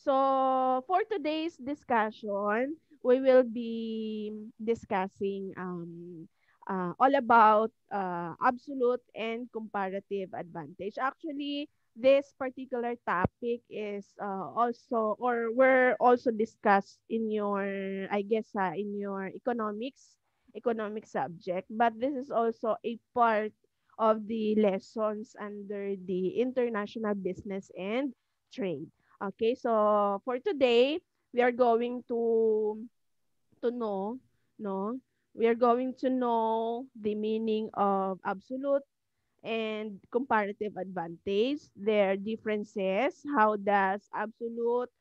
So, for today's discussion, we will be discussing all about absolute and comparative advantage. Actually, this particular topic is also, or were also discussed in your, I guess, in your economic subject. But this is also a part of the lessons under the international business and trade. Okay, so for today, we are going to know, no, we are going to know the meaning of absolute and comparative advantage, their differences, how does absolute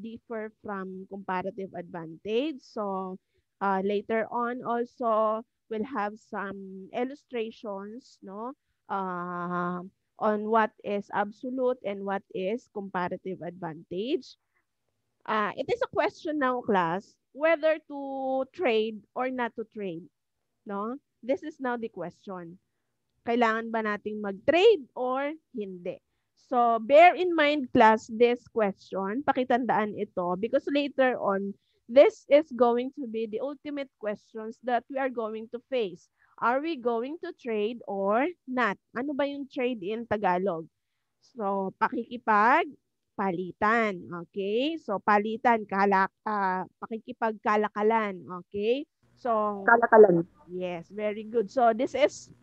differ from comparative advantage. So later on also we'll have some illustrations, no, uh, on what is absolute and what is comparative advantage. It is a question now, class, whether to trade or not to trade, no? This is now the question. Kailangan ba nating mag-trade or hindi? So, bear in mind, class, this question. Pakitandaan ito because later on, this is going to be the ultimate questions that we are going to face. Are we going to trade or not? Ano ba yung trade in Tagalog? So, palitan. Okay? So, palitan, pakikipagkalakalan. Okay? So, Kalakalan. yes, very good. So this is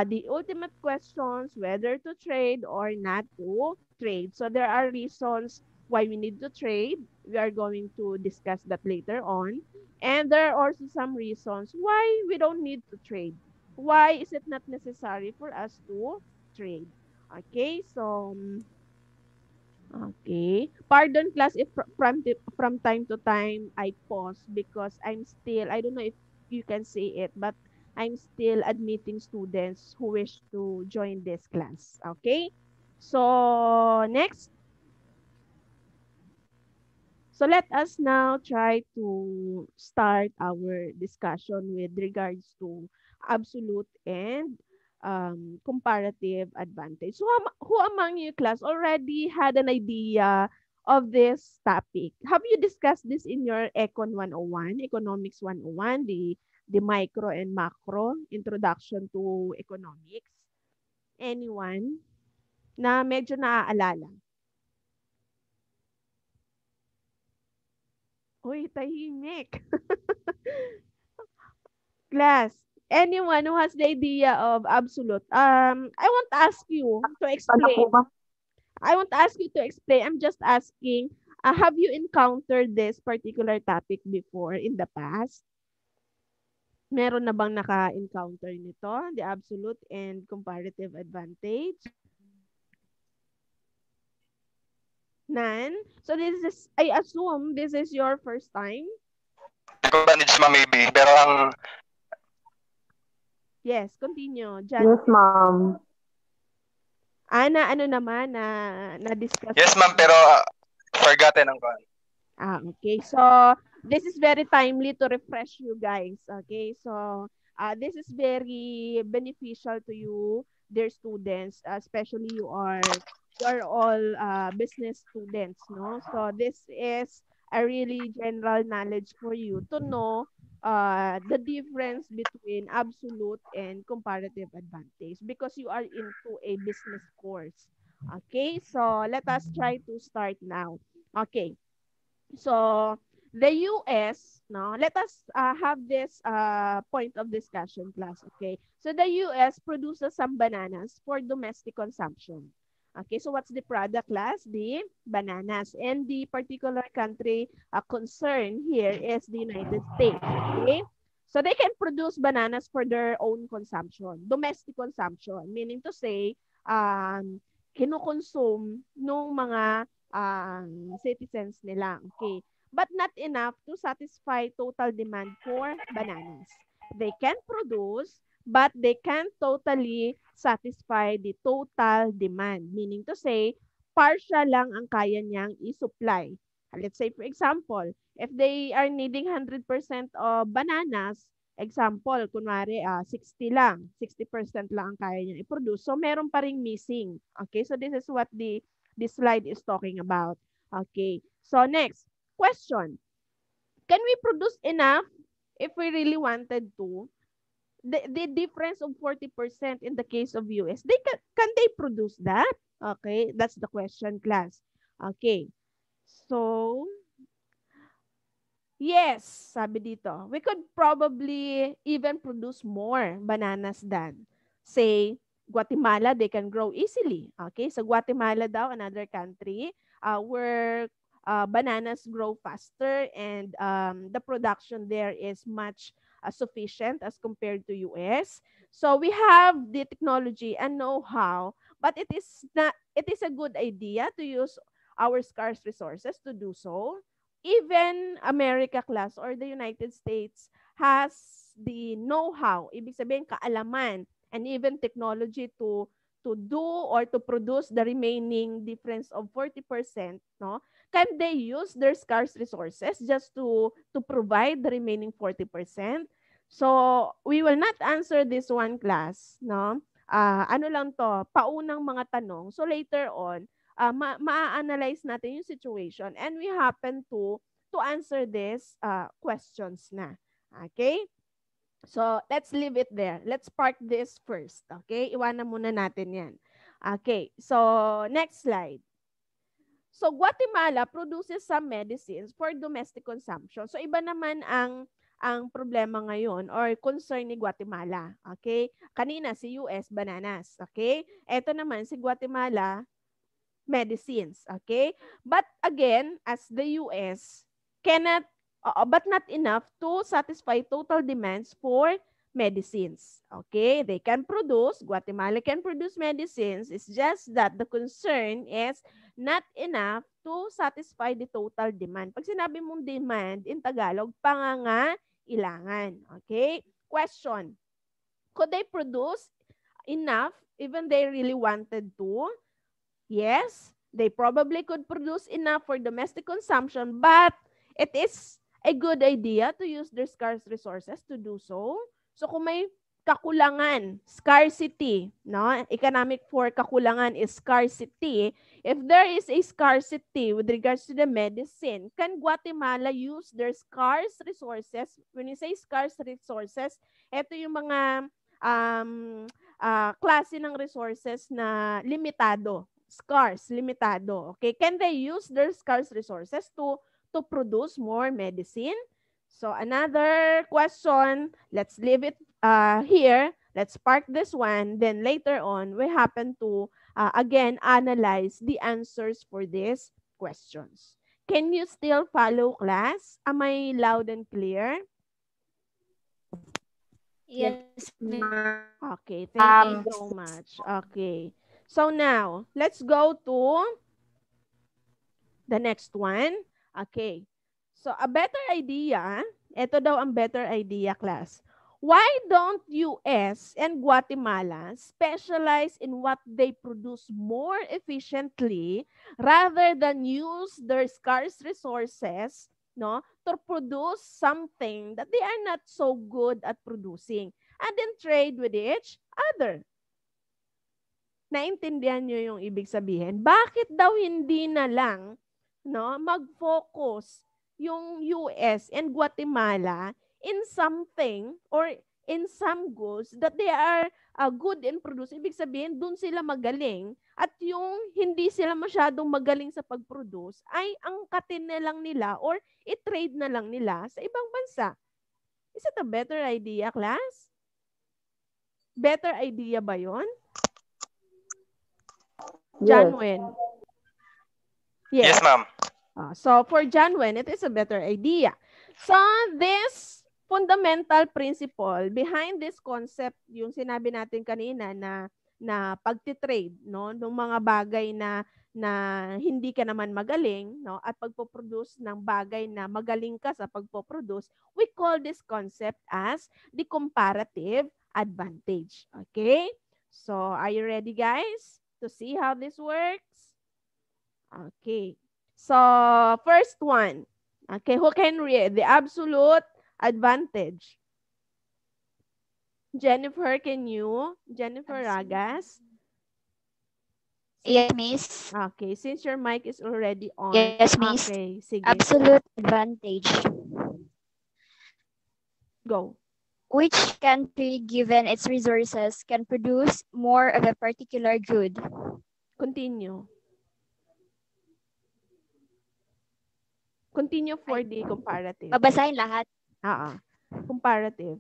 the ultimate questions whether to trade or not to trade. So there are reasons why we need to trade. We are going to discuss that later on. And there are also some reasons why we don't need to trade. Why is it not necessary for us to trade? Okay, so okay. Pardon class if from time to time I pause because I don't know if you can see it, but I'm still admitting students who wish to join this class. Okay? So, next. So, let us now try to start our discussion with regards to absolute and comparative advantage. So, who among you class already had an idea of this topic? Have you discussed this in your Econ 101, Economics 101, the micro and macro introduction to economics? Anyone na medyo naaalala? Uy, tahimik. Class, anyone who has the idea of absolute, I won't ask you to Ano po, explain. ma'am? I won't ask you to explain. I'm just asking, have you encountered this particular topic before in the past? Meron na bang naka-encounter nito? The absolute and comparative advantage? None? So this is, I assume this is your first time? Advantage ma maybe. Pero ang Yes, continue. John. Yes, ma'am. Na ano naman, na-discuss yes ma'am, naman. pero forgotten ang kwan. Okay. So, this is very timely to refresh you guys. Okay. So, this is very beneficial to you, dear students, especially you are all business students, no? So, this is a really general knowledge for you to know the difference between absolute and comparative advantage because you are into a business course. Okay. So, let us try to start now. Okay. So the US, no, let us have this point of discussion, class. Okay. So the US produces some bananas for domestic consumption. Okay, so what's the product, class? The bananas. And the particular country concerned here is the United States. Okay. So they can produce bananas for their own consumption, domestic consumption, meaning to say, kinukonsume nung mga citizens nila. Okay. But not enough to satisfy total demand for bananas. They can produce, but they can't totally satisfy the total demand. Meaning to say, partial lang ang kaya niyang i-supply. Let's say, for example, if they are needing 100% of bananas, example, kunwari 60 lang, 60% lang ang kaya niyang i-produce. So, meron pa ring missing. Okay, so this is what the slide is talking about. Okay. So next, question. Can we produce enough if we really wanted to? The difference of 40% in the case of US, can they produce that? Okay, that's the question, class. Okay. So, yes, sabi dito, we could probably even produce more bananas than, say, Guatemala. They can grow easily. Okay, so Guatemala daw, another country, where bananas grow faster and the production there is much sufficient as compared to US. So we have the technology and know-how, but it is a good idea to use our scarce resources to do so. Even America, class, or the United States has the know-how, ibig sabihin kaalaman, and even technology to do or to produce the remaining difference of 40%, no? Can they use their scarce resources just to provide the remaining 40%? So, we will not answer this one, class, no? Ano lang to, paunang mga tanong. So, later on, ma-analyze natin yung situation and we happen to answer these questions na. Okay? So, let's leave it there. Let's park this first. Okay? Iwanan muna natin yan. Okay. So, next slide. So, Guatemala produces some medicines for domestic consumption. So, iba naman ang problema ngayon or concern ni Guatemala. Okay? Kanina, si US, bananas. Okay? Ito naman, si Guatemala, medicines. Okay? But again, as the US cannot, but not enough to satisfy total demands for medicines. Okay? They can produce, Guatemala can produce medicines. It's just that the concern is not enough to satisfy the total demand. Pag sinabi mong demand in Tagalog, pangangailangan. Okay? Question. Could they produce enough even they really wanted to? Yes, they probably could produce enough for domestic consumption, but it is a good idea to use their scarce resources to do so. So kung may kakulangan, scarcity, no? Economic for kakulangan is scarcity. If there is a scarcity with regards to the medicine, can Guatemala use their scarce resources? When you say scarce resources, ito yung mga klase ng resources na limitado, scarce, limitado. Okay, can they use their scarce resources to produce more medicine? So another question, let's leave it here. Let's park this one. Then later on, we happen to again analyze the answers for these questions. Can you still follow, class? Am I loud and clear? Yes, Okay, thank you so much. Okay. So now, let's go to the next one. Okay. So a better idea, ito daw ang better idea, class. Why don't US and Guatemala specialize in what they produce more efficiently rather than use their scarce resources, no, to produce something that they are not so good at producing and then trade with each other? Naintindihan nyo yung ibig sabihin? Bakit daw hindi na lang, no, mag-focus yung US and Guatemala in something or in some goods that they are good in produce? Ibig sabihin, dun sila magaling at yung hindi sila masyadong magaling sa pag-produce ay angkatin na lang nila or i-trade na lang nila sa ibang bansa. Is it a better idea, class? Better idea ba yon? Janwen. Yes, ma'am. So for Janwen, it is a better idea. So this fundamental principle behind this concept, yung sinabi natin kanina na pagtitrade, no, ng mga bagay na hindi ka naman magaling, no, at pagpo-produce ng bagay na magaling ka sa pagpo-produce, we call this concept as the comparative advantage. Okay? So are you ready, guys, to see how this works? Okay. So, first one. Okay, who can read? The absolute advantage. Jennifer, can you? Jennifer Ragas. Yes, miss. Okay, since your mic is already on. Yes, miss. Okay, sige. Absolute advantage. Go. Which country, given its resources, can produce more of a particular good? Continue. Continue for the comparative. Babasahin lahat. Comparative.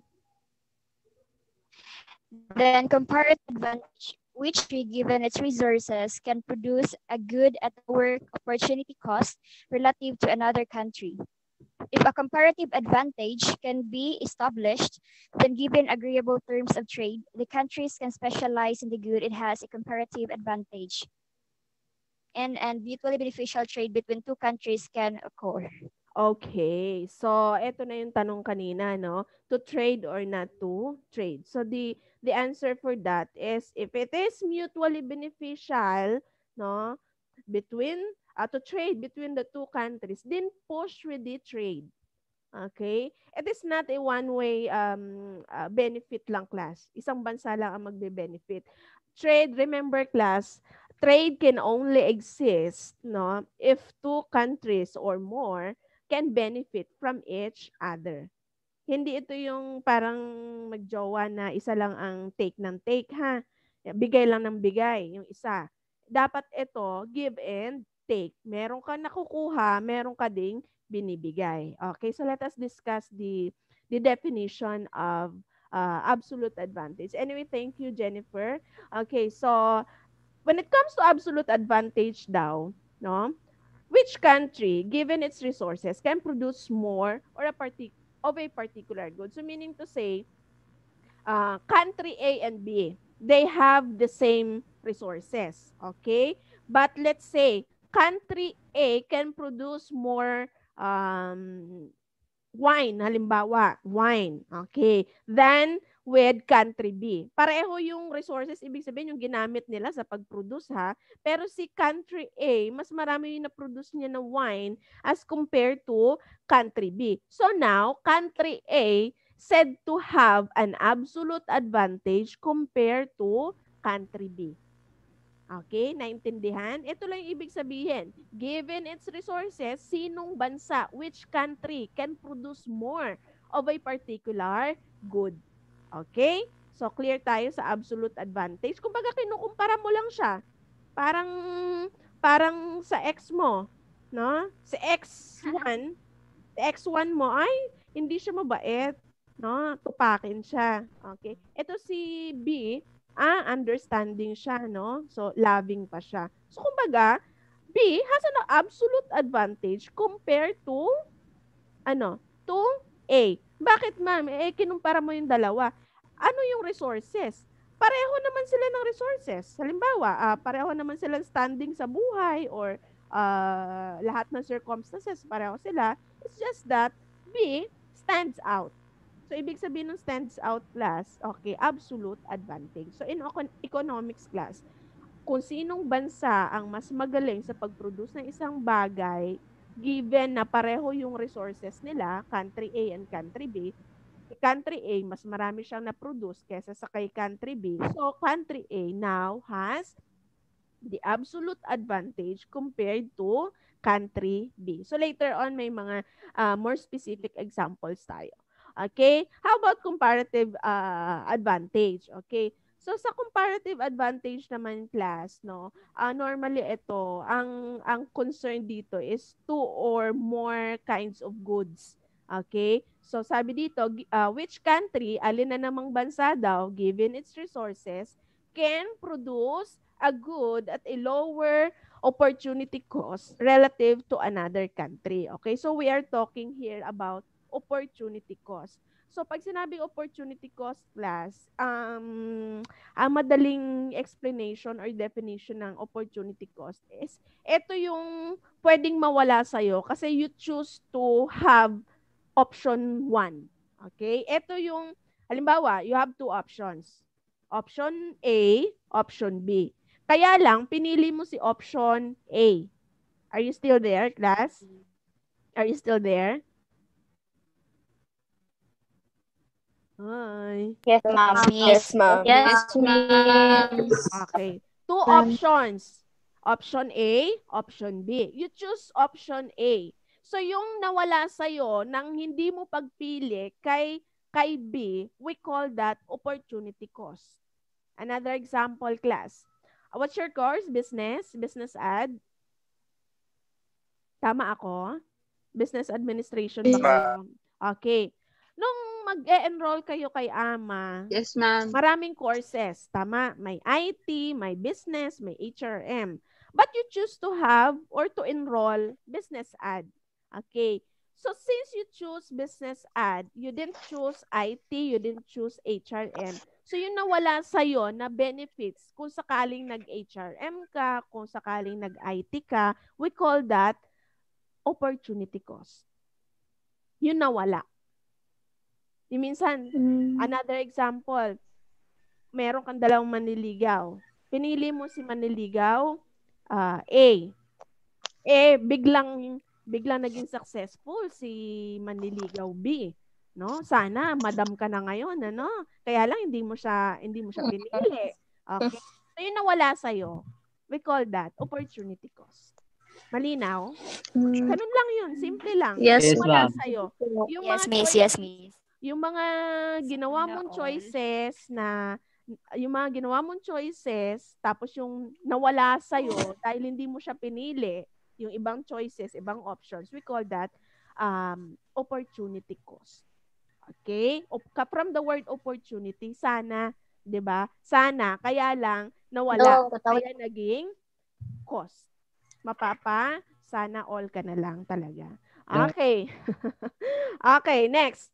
Then comparative advantage. Which country, given its resources, can produce a good at a lower opportunity cost relative to another country? If a comparative advantage can be established, then given agreeable terms of trade, the countries can specialize in the good it has a comparative advantage. And mutually beneficial trade between two countries can occur. Okay. So, ito na yung tanong kanina, no? To trade or not to trade. So, the answer for that is if it is mutually beneficial, no, between to trade between the two countries, then push with the trade. Okay? It is not a one-way benefit lang, class. Isang bansa lang ang magbe-benefit. Trade, remember, class, trade can only exist, no, if two countries or more can benefit from each other. Hindi ito yung parang magjowa na isa lang ang take ng take, ha? Bigay lang ng bigay, yung isa. Dapat ito, give and take. Meron ka nakukuha, meron ka ding binibigay. Okay, so let us discuss the definition of absolute advantage. Anyway, thank you, Jennifer. Okay, so when it comes to absolute advantage daw, no? Which country, given its resources, can produce more or of a particular good? So meaning to say, country A and B, they have the same resources, okay? But let's say country A can produce more um, wine, halimbawa, wine, okay, than with country B. Pareho yung resources, ibig sabihin yung ginamit nila sa pag-produce, ha, pero si country A, mas marami yung na-produce niya na wine as compared to country B. So now, country A said to have an absolute advantage compared to country B. Okay, naintindihan? Ito lang yung ibig sabihin. Given its resources, sinong bansa, which country can produce more of a particular good? Okay? So, clear tayo sa absolute advantage. Kumbaga, kinukumpara mo lang siya. Parang sa ex mo, no? Si X1, si X1 mo, ay, hindi siya mabait, no? Tupakin siya. Okay? Ito si B, understanding siya, no? So, loving pa siya. So, kumbaga, B has an absolute advantage compared to, to A. Bakit, ma'am? Kinumpara mo yung dalawa. Ano yung resources? Pareho naman sila ng resources. Halimbawa, pareho naman sila standing sa buhay or lahat ng circumstances, pareho sila. It's just that B stands out. So, ibig sabihin ng stands out class, okay, absolute advantage. So, in economics class, kung sinong bansa ang mas magaling sa pag-produce ng isang bagay, given na pareho yung resources nila, country A and country B, country A, mas marami siyang na-produce kesa sa kay country B. So, country A now has the absolute advantage compared to country B. So, later on, may mga more specific examples tayo. Okay? How about comparative advantage? Okay? So, sa comparative advantage naman, class, no, normally ito, ang concern dito is two or more kinds of goods. Okay? So, sabi dito, which country, alin na namang bansa daw, given its resources, can produce a good at a lower opportunity cost relative to another country. Okay? So, we are talking here about opportunity cost. So, pag sinabing opportunity cost class, ang madaling explanation or definition ng opportunity cost is, ito yung pwedeng mawala sa'yo kasi you choose to have option 1. Okay? Ito yung, halimbawa, you have two options. Option A, option B. Kaya lang, pinili mo si option A. Are you still there, class? Are you still there? Hi. Yes, ma'am. Yes, ma'am. Yes, miss. Okay. Two options. Option A, option B. You choose option A. So yung nawala sa'yo nang hindi mo pagpili kay B, we call that opportunity cost. Another example, class. What's your course? Business? Business ad? Tama ako? Business administration ba Yes, ma'am. kayo? Okay. Nung mag-e-enroll kayo kay AMA, Yes, ma'am. maraming courses. Tama? May IT, may business, may HRM. But you choose to have or to enroll business ad. Okay. So since you choose business ad, you didn't choose IT, you didn't choose HRM. So yun nawala sa'yo na benefits kung sakaling nag-HRM ka, kung sakaling nag-IT ka, we call that opportunity cost. Yun nawala. Yung minsan, another example, meron kang dalawang manliligaw. Pinili mo si manliligaw, A. Biglang naging successful si manliligaw B. No? Sana madam ka na ngayon, ano? Kaya lang hindi mo siya pinili. Okay? So yun nawala sa'yo. We call that opportunity cost. Malinaw? Ganun lang yun. Simple lang. Yes, Wala ma'am. sa'yo. Yung Yes, mga miss. choices- Yes, miss. yung mga ginawa mong choices tapos yung nawala sa'yo dahil hindi mo siya pinili, yung ibang choices, ibang options, we call that opportunity cost. Okay? From the word opportunity, sana, 'di ba? Sana, kaya lang nawala, kaya naging cost. Sana all ka na lang talaga. Okay. Okay, next.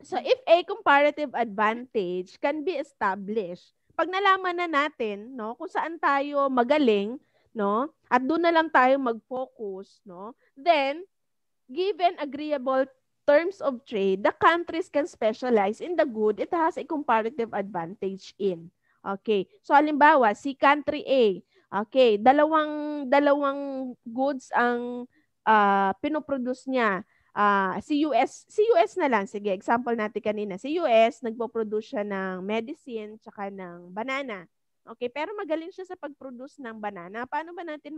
So, if a comparative advantage can be established, pag nalaman na natin, no, kung saan tayo magaling, no, at doon na lang tayo mag-focus, no, then, given agreeable terms of trade, the countries can specialize in the good it has a comparative advantage in. Okay. So, halimbawa, si country A, okay, dalawang goods ang pinoproduce niya. Si US na lang. Sige, example natin kanina. Si US, nagpo-produce siya ng medicine tsaka ng banana. Okay, pero magaling siya sa pag-produce ng banana. Paano ba natin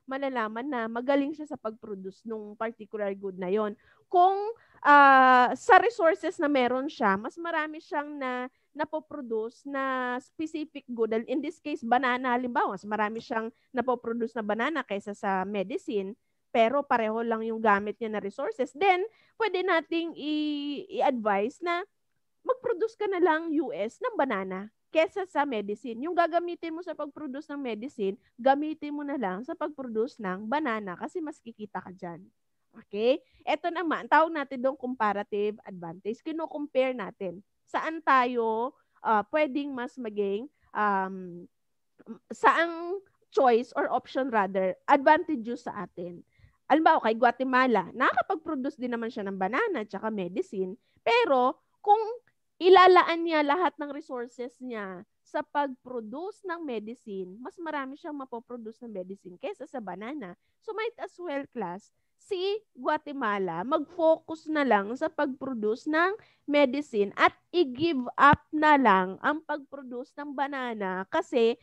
malalaman na magaling siya sa pag-produce ng particular good na yon? Kung sa resources na meron siya, mas marami siyang napoproduce na specific good. In this case, banana halimbawa, mas marami siyang napoproduce na banana kaysa sa medicine, pero pareho lang yung gamit niya na resources, then pwede nating i-advise na mag-produce ka na lang US ng banana kesa sa medicine. Yung gagamitin mo sa pag-produce ng medicine, gamitin mo na lang sa pag-produce ng banana kasi mas kikita ka dyan. Okay? Ito naman, tawag natin doon comparative advantage. Kino-compare natin. Saan tayo pwedeng mas maging saang choice or option rather, advantageous sa atin. Alam kay Guatemala, nakakapag-produce din naman siya ng banana at saka medicine, pero kung ilalaan niya lahat ng resources niya sa pag-produce ng medicine, mas marami siyang mapoproduce ng medicine kaysa sa banana. So might as well, class, si Guatemala mag-focus na lang sa pag-produce ng medicine at i-give up na lang ang pag-produce ng banana kasi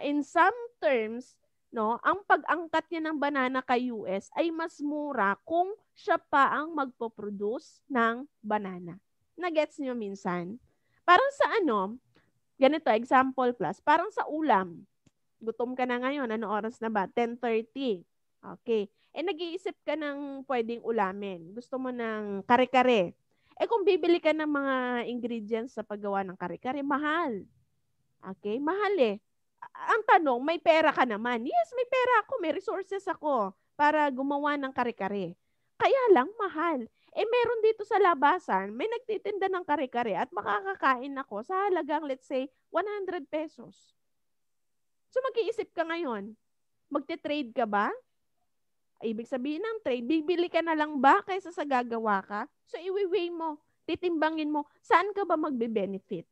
in some terms, no, ang pag-angkat niya ng banana kay US ay mas mura kung siya pa ang magpo-produce ng banana. Nagets niyo minsan? Parang sa ganito, example class, parang sa ulam. Gutom ka na ngayon, ano oras na ba? 10:30. Okay. Nag-iisip ka ng pwedeng ulamin. Gusto mo ng kare-kare. Kung bibili ka ng mga ingredients sa paggawa ng kare-kare, mahal. Okay? Mahal ang tanong, may pera ka naman. Yes, may pera ako, may resources ako para gumawa ng kare-kare. Kaya lang, mahal. Meron dito sa labasan, may nagtitinda ng kare-kare at makakakain ako sa halagang, let's say, 100 pesos. So, mag-iisip ka ngayon, magte-trade ka ba? Ibig sabihin ng trade, bibili ka na lang ba kaysa sa gagawa ka? So, iwi-weigh mo, titimbangin mo, saan ka ba magbe-benefit?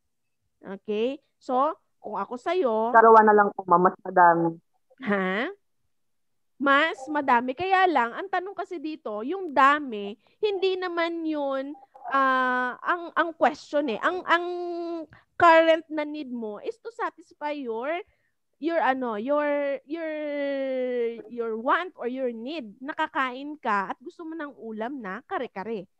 Okay? So, kung ako sa'yo... Dalawa na lang po, mas madami. Ha? Mas madami. Kaya lang, ang tanong kasi dito, yung dami, hindi naman yun ang question Ang current na need mo is to satisfy your your want or your need, nakakain ka at gusto mo ng ulam na kare-kare,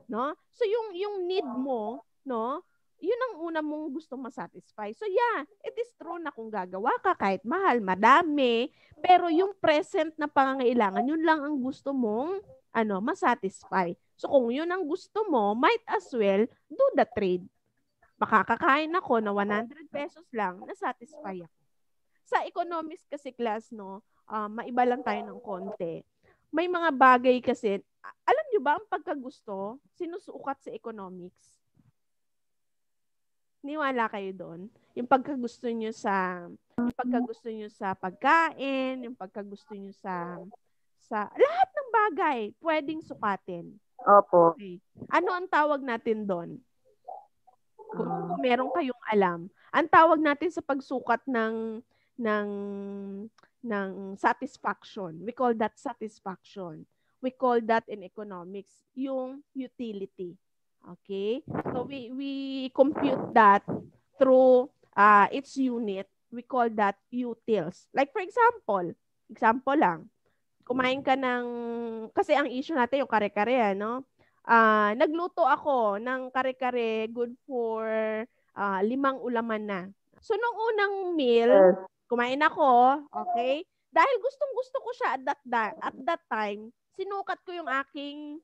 no? So yung need mo, no? Yun ang una mong gusto ma-satisfy. So yeah, it is true na kung gagawa ka kahit mahal, madami, pero yung present na pangangailangan, yun lang ang gusto mong ma-satisfy. So kung yun ang gusto mo, might as well do the trade. Makakakain ako na 100 pesos lang, na-satisfy ako. Sa economics kasi class, no, maiba lang tayo ng konti. May mga bagay kasi, alam nyo ba ang pagkagusto, sinusukat sa economics? Niwala kayo doon? Yung pagkagusto nyo sa pagkain, yung pagkagusto nyo sa lahat ng bagay, pwedeng sukatin. Opo. Okay. Ano ang tawag natin doon? Kung meron kayong alam, ang tawag natin sa pagsukat ng satisfaction. We call that satisfaction. We call that in economics yung utility. Okay? So we compute that through its unit. We call that utils. Like for example lang, kumain ka ng, kasi ang issue natin yung kare-kare, no? Nagluto ako ng kare-kare, good for 5 ulaman na. So nung unang meal, kumain ako, okay? Dahil gustong-gusto ko siya at that time, sinukat ko yung aking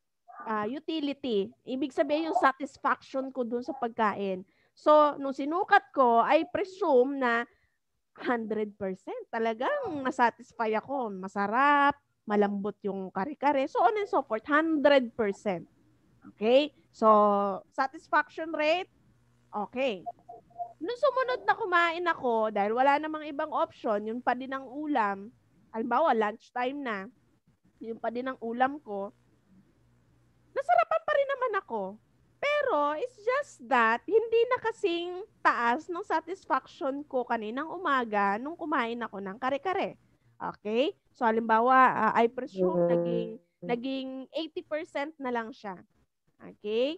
utility. Ibig sabihin yung satisfaction ko dun sa pagkain. So, nung sinukat ko, I presume na 100% talagang nasatisfy ako. Masarap, malambot yung kare-kare, so on and so forth, 100%. Okay? So, satisfaction rate, okay. Nung sumunod na kumain ako, dahil wala namang ibang option, yun pa din ang ulam, halimbawa, lunchtime na, yun pa din ang ulam ko, nasarapan pa rin naman ako. Pero, it's just that, hindi na kasing taas ng satisfaction ko kaninang umaga nung kumain ako ng kare-kare. Okay? So, halimbawa, I presume naging 80% na lang siya. Okay?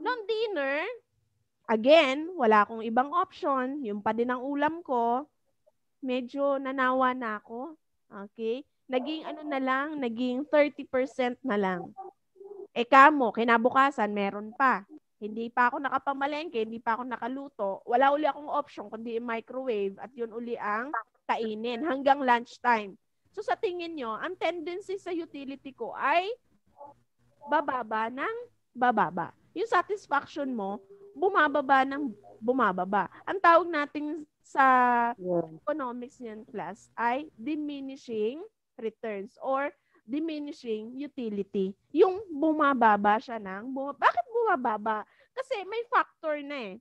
Nung dinner, again, wala akong ibang option. Yung pa din ang ulam ko. Medyo nanawa na ako. Okay? Naging naging 30% na lang. Kamo, kinabukasan, meron pa. Hindi pa ako nakapamalengke, hindi pa ako nakaluto. Wala uli akong option kundi microwave at yun uli ang kainin hanggang lunchtime. So sa tingin nyo, ang tendency sa utility ko ay bababa ng bababa. Yung satisfaction mo, bumababa ng bumababa. Ang tawag natin sa economics niyan class ay diminishing returns or diminishing utility. Yung bumababa siya bakit bumababa? Kasi may factor na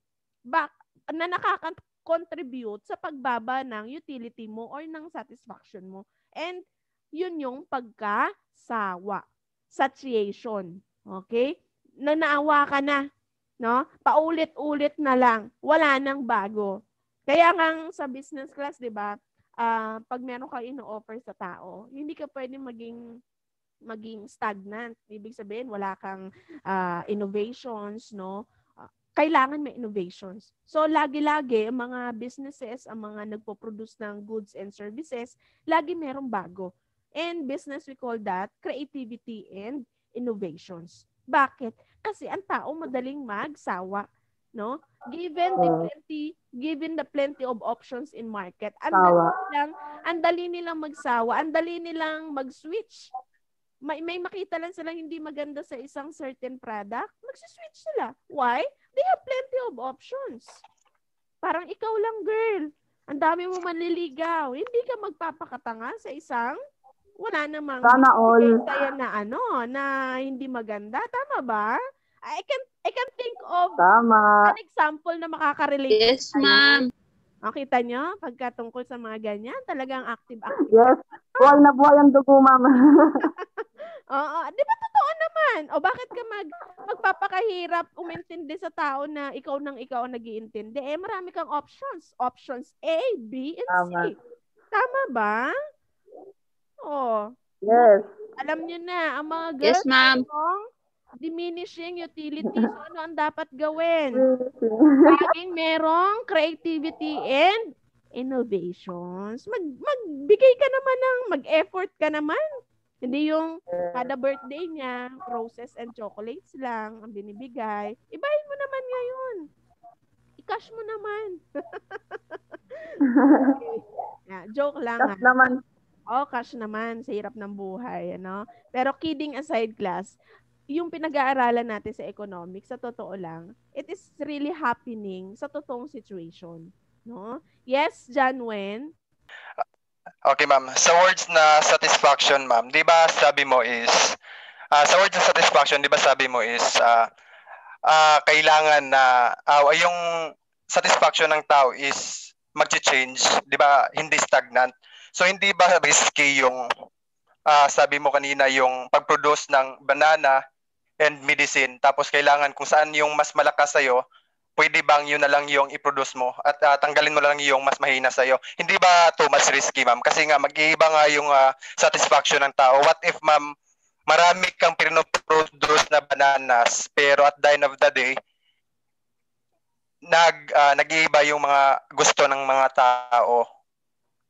na nakaka-contribute sa pagbaba ng utility mo or ng satisfaction mo. And yun yung pagkasawa. Satiation. Okay? Nanaawa ka na. No? Paulit-ulit na lang. Wala nang bago. Kaya nga sa business class, di ba, pag meron kang ino-offer sa tao, hindi ka pwedeng maging stagnant. Ibig sabihin, wala kang innovations, no? Kailangan may innovations. So, lagi-lagi, ang mga businesses, ang mga nagpo-produce ng goods and services, lagi merong bago. And business, we call that creativity and innovations. Bakit? Kasi ang tao madaling magsawa, no? Given the plenty of options in market, ang dali nilang magsawa, ang dali nilang mag-switch. May makita lang silang hindi maganda sa isang certain product, mag-switch sila. Why? They have plenty of options. Parang ikaw lang, girl. Ang dami mo manliligaw. Hindi ka magpapakatanga sa isang wala namang sa'yo na hindi maganda. Tama ba? I can think of an example na makaka-relate. Yes, ma'am. Nakita nyo? Pagka tungkol sa mga ganyan, talagang active. Yes. Buhay na buhay ang dugo, ma'am. Oo. Di ba totoo naman? O bakit ka magpapakahirap umintindi sa tao na ikaw ang nag-iintindi? Marami kang options. Options A, B, and C. Tama ba? Oh. Yes. Alam nyo na, ang mga girls, yes, ma'am. Diminishing utility. So, ano ang dapat gawin? Laging merong creativity and innovations. Magbigay ka naman mag-effort ka naman. Hindi yung kada birthday niya, roses and chocolates lang ang binibigay. Ibahin mo naman ngayon. I-cash mo naman. Okay. Yeah, joke lang. Tapos naman, Cash naman sa hirap ng buhay, ano? Pero kidding aside, class, yung pinag-aaralan natin sa economics, sa totoo lang, it is really happening sa totoong situation, no? Yes, John Wen? Okay, ma'am. Sa words na satisfaction, ma'am, di ba sabi mo is, sa words na satisfaction, di ba sabi mo is, kailangan na, yung satisfaction ng tao is mag-change, di ba, hindi stagnant. So, hindi ba risky yung, sabi mo kanina, yung pag-produce ng banana and medicine, tapos kailangan kung saan yung mas malakas sa'yo, pwede bang yun na lang yung i-produce mo at tanggalin mo lang yung mas mahina sa'yo? Hindi ba too much risky, ma'am? Kasi nga, mag-iiba nga yung satisfaction ng tao. What if, ma'am, marami kang pinoproduce na bananas, pero at the end of the day, nag-iiba yung mga gusto ng mga tao.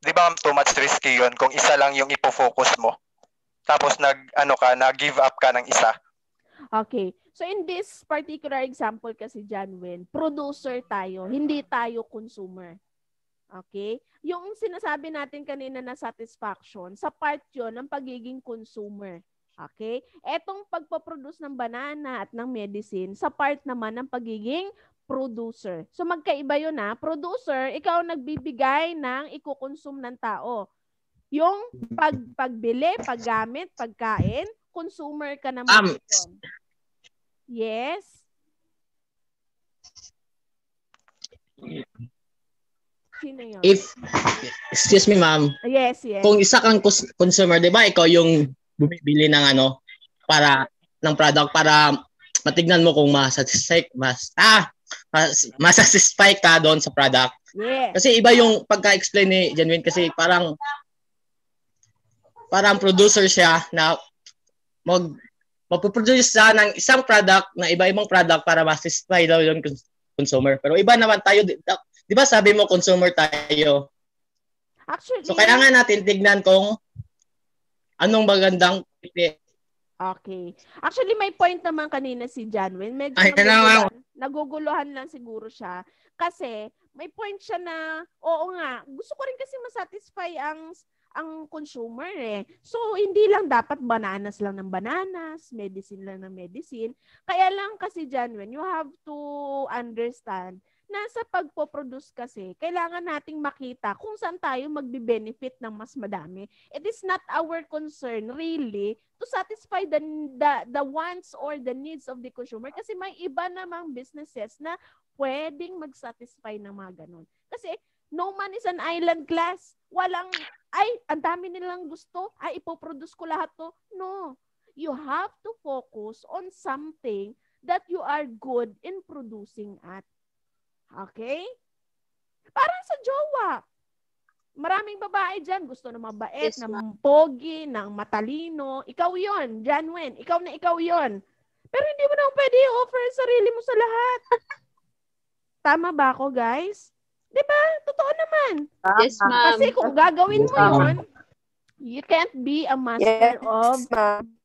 Di ba, ma'am, too much risky yun kung isa lang yung ipo-focus mo? Tapos nag-give up ka ng isa. Okay. So in this particular example kasi, John Wen, producer tayo, hindi tayo consumer. Okay? Yung sinasabi natin kanina na satisfaction, sa part yun ng pagiging consumer. Okay? Etong pagpaproduce ng banana at ng medicine, sa part naman ng pagiging producer. So magkaiba yun ha. Producer, ikaw nagbibigay ng ikukonsume ng tao. Yung pagbili, paggamit, pagkain, consumer ka naman. Yes. Sino yun? Excuse me, ma'am. Yes. Kung isa kang consumer, di ba, ikaw yung bumibili ng para ng product para matignan mo kung masatisfy ka doon sa product. Yeah. Kasi iba yung pagka-explain ni Genuine kasi parang producer siya na magpo-produce siya ng isang product na iba-ibang product para ma-satisfy daw yung consumer. Pero iba naman tayo, di ba sabi mo consumer tayo? Actually, so kaya nga natin tignan kung anong magandang Okay. Actually, may point naman kanina si John Wen. Medyo naguguluhan lang siguro siya. Kasi may point siya na, oo nga, gusto ko rin kasi masatisfy ang consumer eh. So, hindi lang dapat bananas lang ng bananas, medicine lang ng medicine. Kaya lang kasi, Janwen, you have to understand na sa pagpo-produce kasi, kailangan nating makita kung saan tayo magbe-benefit ng mas madami. It is not our concern really to satisfy the wants or the needs of the consumer kasi may iba namang businesses na pwedeng mag-satisfy ng mga ganun. Kasi no man is an island class. Ang dami nilang gusto. Ipoproduce ko lahat to. No. You have to focus on something that you are good in producing at. Okay? Parang sa jowa. Maraming babae dyan. Gusto na mabait, ng pogi, ng matalino. Ikaw yon, John Wen. Ikaw yon. Pero hindi mo naman pwede i-offer sarili mo sa lahat. Tama ba ako, guys? Diba? Totoo naman. Yes, ma'am. Kasi kung gagawin mo yun, you can't be a master of,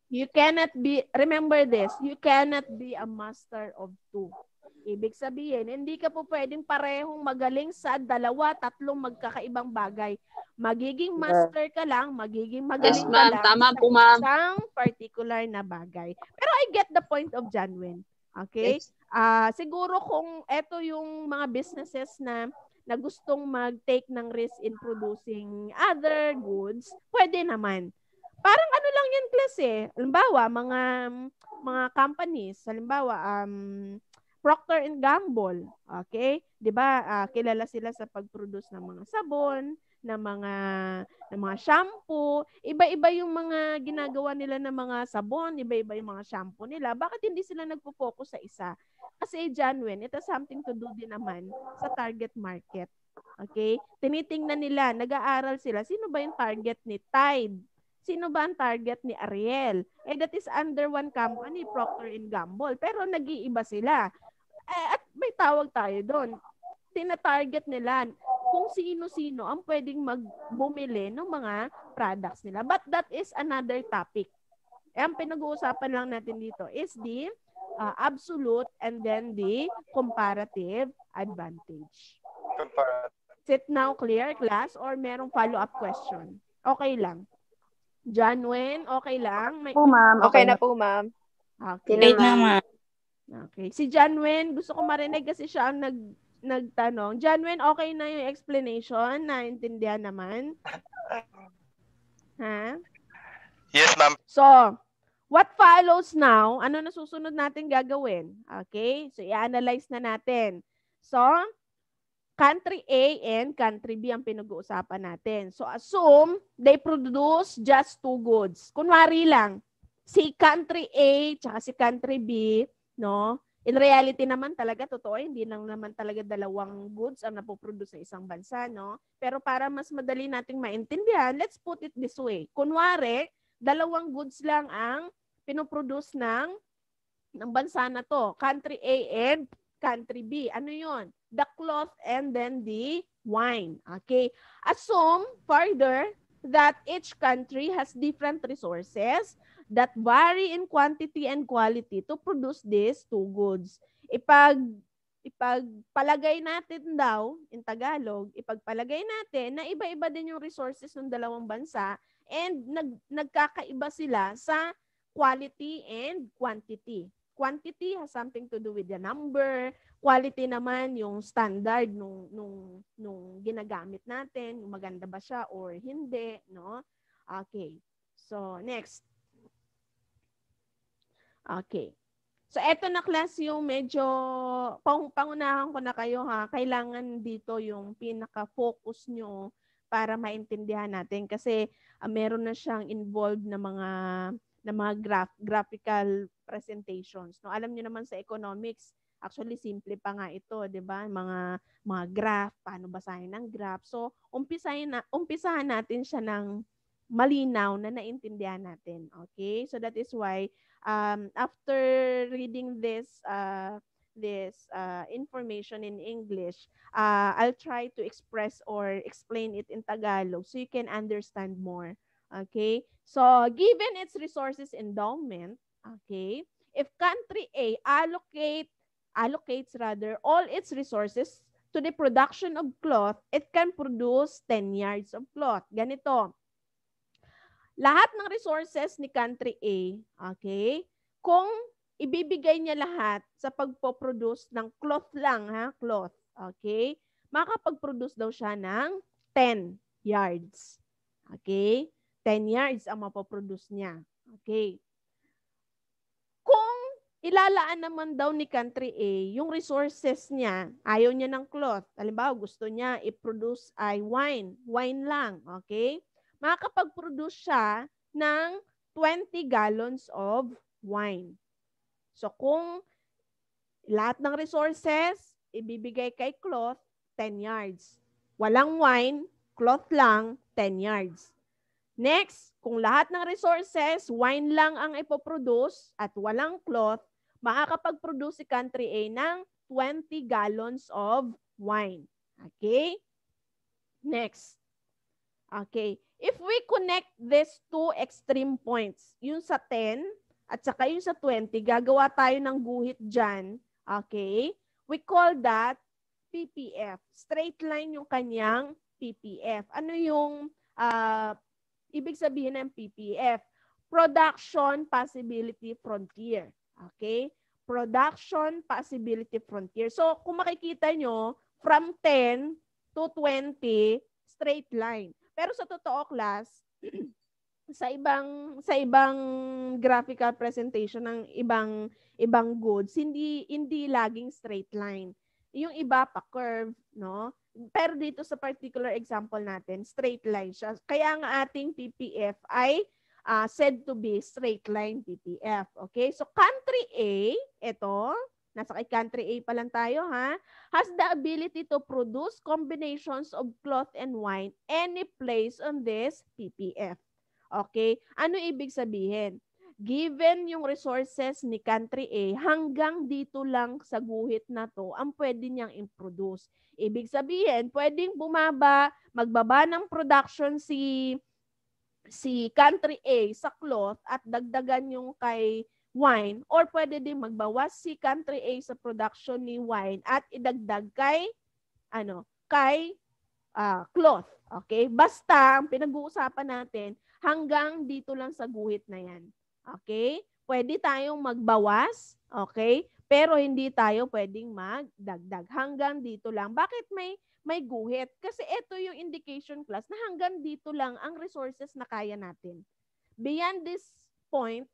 you cannot be, remember this, you cannot be a master of two. Ibig sabihin, hindi ka po pwedeng parehong magaling sa 2, 3 magkakaibang bagay. Magiging master ka lang, magiging magaling ka lang tama po, ma'am. sa isang particular na bagay. Pero I get the point of John Wen. Okay? Yes. Siguro kung eto yung mga businesses na gustong mag-take ng risk in producing other goods, pwede naman. Parang ano lang yan, class eh. Halimbawa, mga companies, halimbawa, Procter & Gamble, okay? 'Di ba? Kilala sila sa pag-produce ng mga sabon, ng mga shampoo. Iba-iba yung mga ginagawa nila ng mga sabon, iba-iba yung mga shampoo nila. Bakit hindi sila nagpo-focus sa isa? Kasi John Wen, it has something to do din naman sa target market. Okay? Tinitingnan nila, nag-aaral sila, sino ba yung target ni Tide? Sino ba ang target ni Ariel? That is under one company, Procter & Gamble. Pero nag-iiba sila. At may tawag tayo doon. Tina-target nila kung kung sino-sino ang pwedeng bumili ng mga products nila. But that is another topic. Ang pinag-uusapan lang natin dito is the absolute and then the comparative advantage. Is it now clear, class? Or merong follow-up question? Okay lang. Janwen, okay lang? Po, ma'am. Okay na po, ma'am. Okay. Okay naman. Okay. Si Janwen, gusto ko marinig kasi siya ang nagtanong. Janwen, okay na yung explanation? Naintindihan naman? Ha? Yes, ma'am. So, what follows now, ano na susunod natin gagawin? Okay? So, i-analyze na natin. So, country A and country B ang pinag-uusapan natin. So, assume they produce just two goods. Kunwari lang, si country A tsaka si country B, no? In reality naman talaga, totoo, hindi lang naman talaga dalawang goods ang napoproduce sa isang bansa, no? Pero para mas madali nating maintindihan, let's put it this way. Kunwari, dalawang goods lang ang pinoproduce ng bansa na to. Country A and country B. Ano yon? The cloth and then the wine. Okay? Assume further that each country has different resources that vary in quantity and quality to produce these two goods. Ipagpalagay natin daw, in Tagalog, ipagpalagay natin na iba-iba din yung resources ng dalawang bansa and nagkakaiba sila sa quality and quantity. Quantity has something to do with the number. Quality naman yung standard nung ginagamit natin, yung maganda ba siya or hindi, no? Okay. So, next. Okay. So, eto na class yung medyo pangunahan ko na kayo ha. Kailangan dito yung pinaka-focus nyo para maintindihan natin kasi meron na siyang involved na mga graphical presentations. No, alam niyo naman sa economics, actually simple pa nga ito, 'di ba? Mga graph, paano basahin ng graph. So, umpisahan natin siya ng malinaw na naintindihan natin. Okay? So that is why after reading this information in English, I'll try to express or explain it in Tagalog so you can understand more. Okay? So, given its resources endowment, okay, if country A allocates all its resources to the production of cloth, it can produce 10 yards of cloth. Ganito. Lahat ng resources ni country A, okay, kung ibibigay niya lahat sa pagpo-produce ng cloth lang, ha, cloth, okay, makakapag-produce daw siya ng 10 yards. Okay? 10 yards ang mapoproduce niya. Okay. Kung ilalaan naman daw ni country A, yung resources niya, ayaw niya ng cloth. Halimbawa, gusto niya i-produce ay wine. Wine lang. Okay? Makakapag-produce siya ng 20 gallons of wine. So, kung lahat ng resources, ibibigay kay cloth, 10 yards. Walang wine, cloth lang, 10 yards. Next, kung lahat ng resources, wine lang ang ipoproduce at walang cloth, makakapag-produce si country A ng 20 gallons of wine. Okay? Next. Okay. If we connect these two extreme points, yung sa 10 at saka yung sa 20, gagawa tayo ng guhit dyan. Okay? We call that PPF. Straight line yung kanyang PPF. Ano yung ibig sabihin ng PPF? Production Possibility Frontier. Okay? Production Possibility Frontier. So, kung makikita nyo, from 10 to 20, straight line. Pero sa totoo, class, sa ibang graphical presentation ng ibang goods, hindi laging straight line. Yung iba pa curve, no? Pero dito sa particular example natin, straight line siya. Kaya nga ating PPF ay said to be straight line PPF. Okay? So country A, ito, nasa kay country A pa lang tayo ha, has the ability to produce combinations of cloth and wine any place on this PPF. Okay? Ano ibig sabihin? given yung resources ni country A, hanggang dito lang sa guhit na to ang pwede niyang i-produce. Ibig sabihin, pwedeng magbaba ng production si country A sa cloth at dagdagan yung kay wine, or pwede din magbawas si country A sa production ni wine at idagdag kay cloth. Okay? Basta ang pinag-uusapan natin hanggang dito lang sa guhit na yan. Okay? Pwede tayong magbawas, okay? Pero hindi tayo pwedeng magdagdag. Hanggang dito lang. Bakit may guhit? Kasi ito yung indication class na hanggang dito lang ang resources na kaya natin. Beyond this point,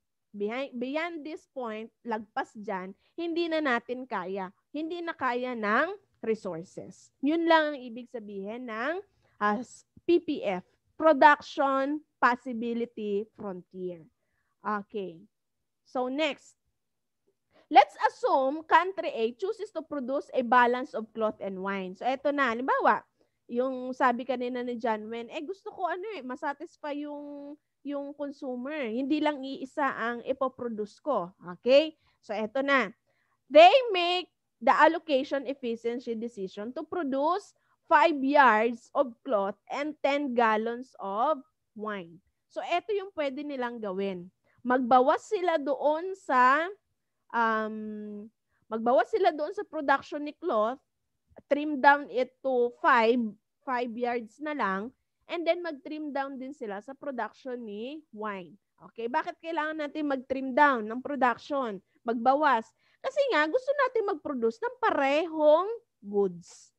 lagpas dyan, hindi na natin kaya. Hindi na kaya ng resources. Yun lang ang ibig sabihin ng PPF, Production Possibility Frontier. Okay. So next, let's assume country A chooses to produce a balance of cloth and wine. So eto na, halimbawa, yung sabi kanina ni John Wen, gusto ko masatisfy yung consumer. Hindi lang iisa ang ipoproduce ko. Okay? So eto na. They make the allocation efficiency decision to produce 5 yards of cloth and 10 gallons of wine. So eto yung pwede nilang gawin. Magbawas sila doon sa production ni cloth, trim down it to 5 yards na lang, and then mag-trim down din sila sa production ni wine. Okay, bakit kailangan natin mag-trim down ng production? Magbawas. Kasi nga gusto natin mag-produce ng parehong goods.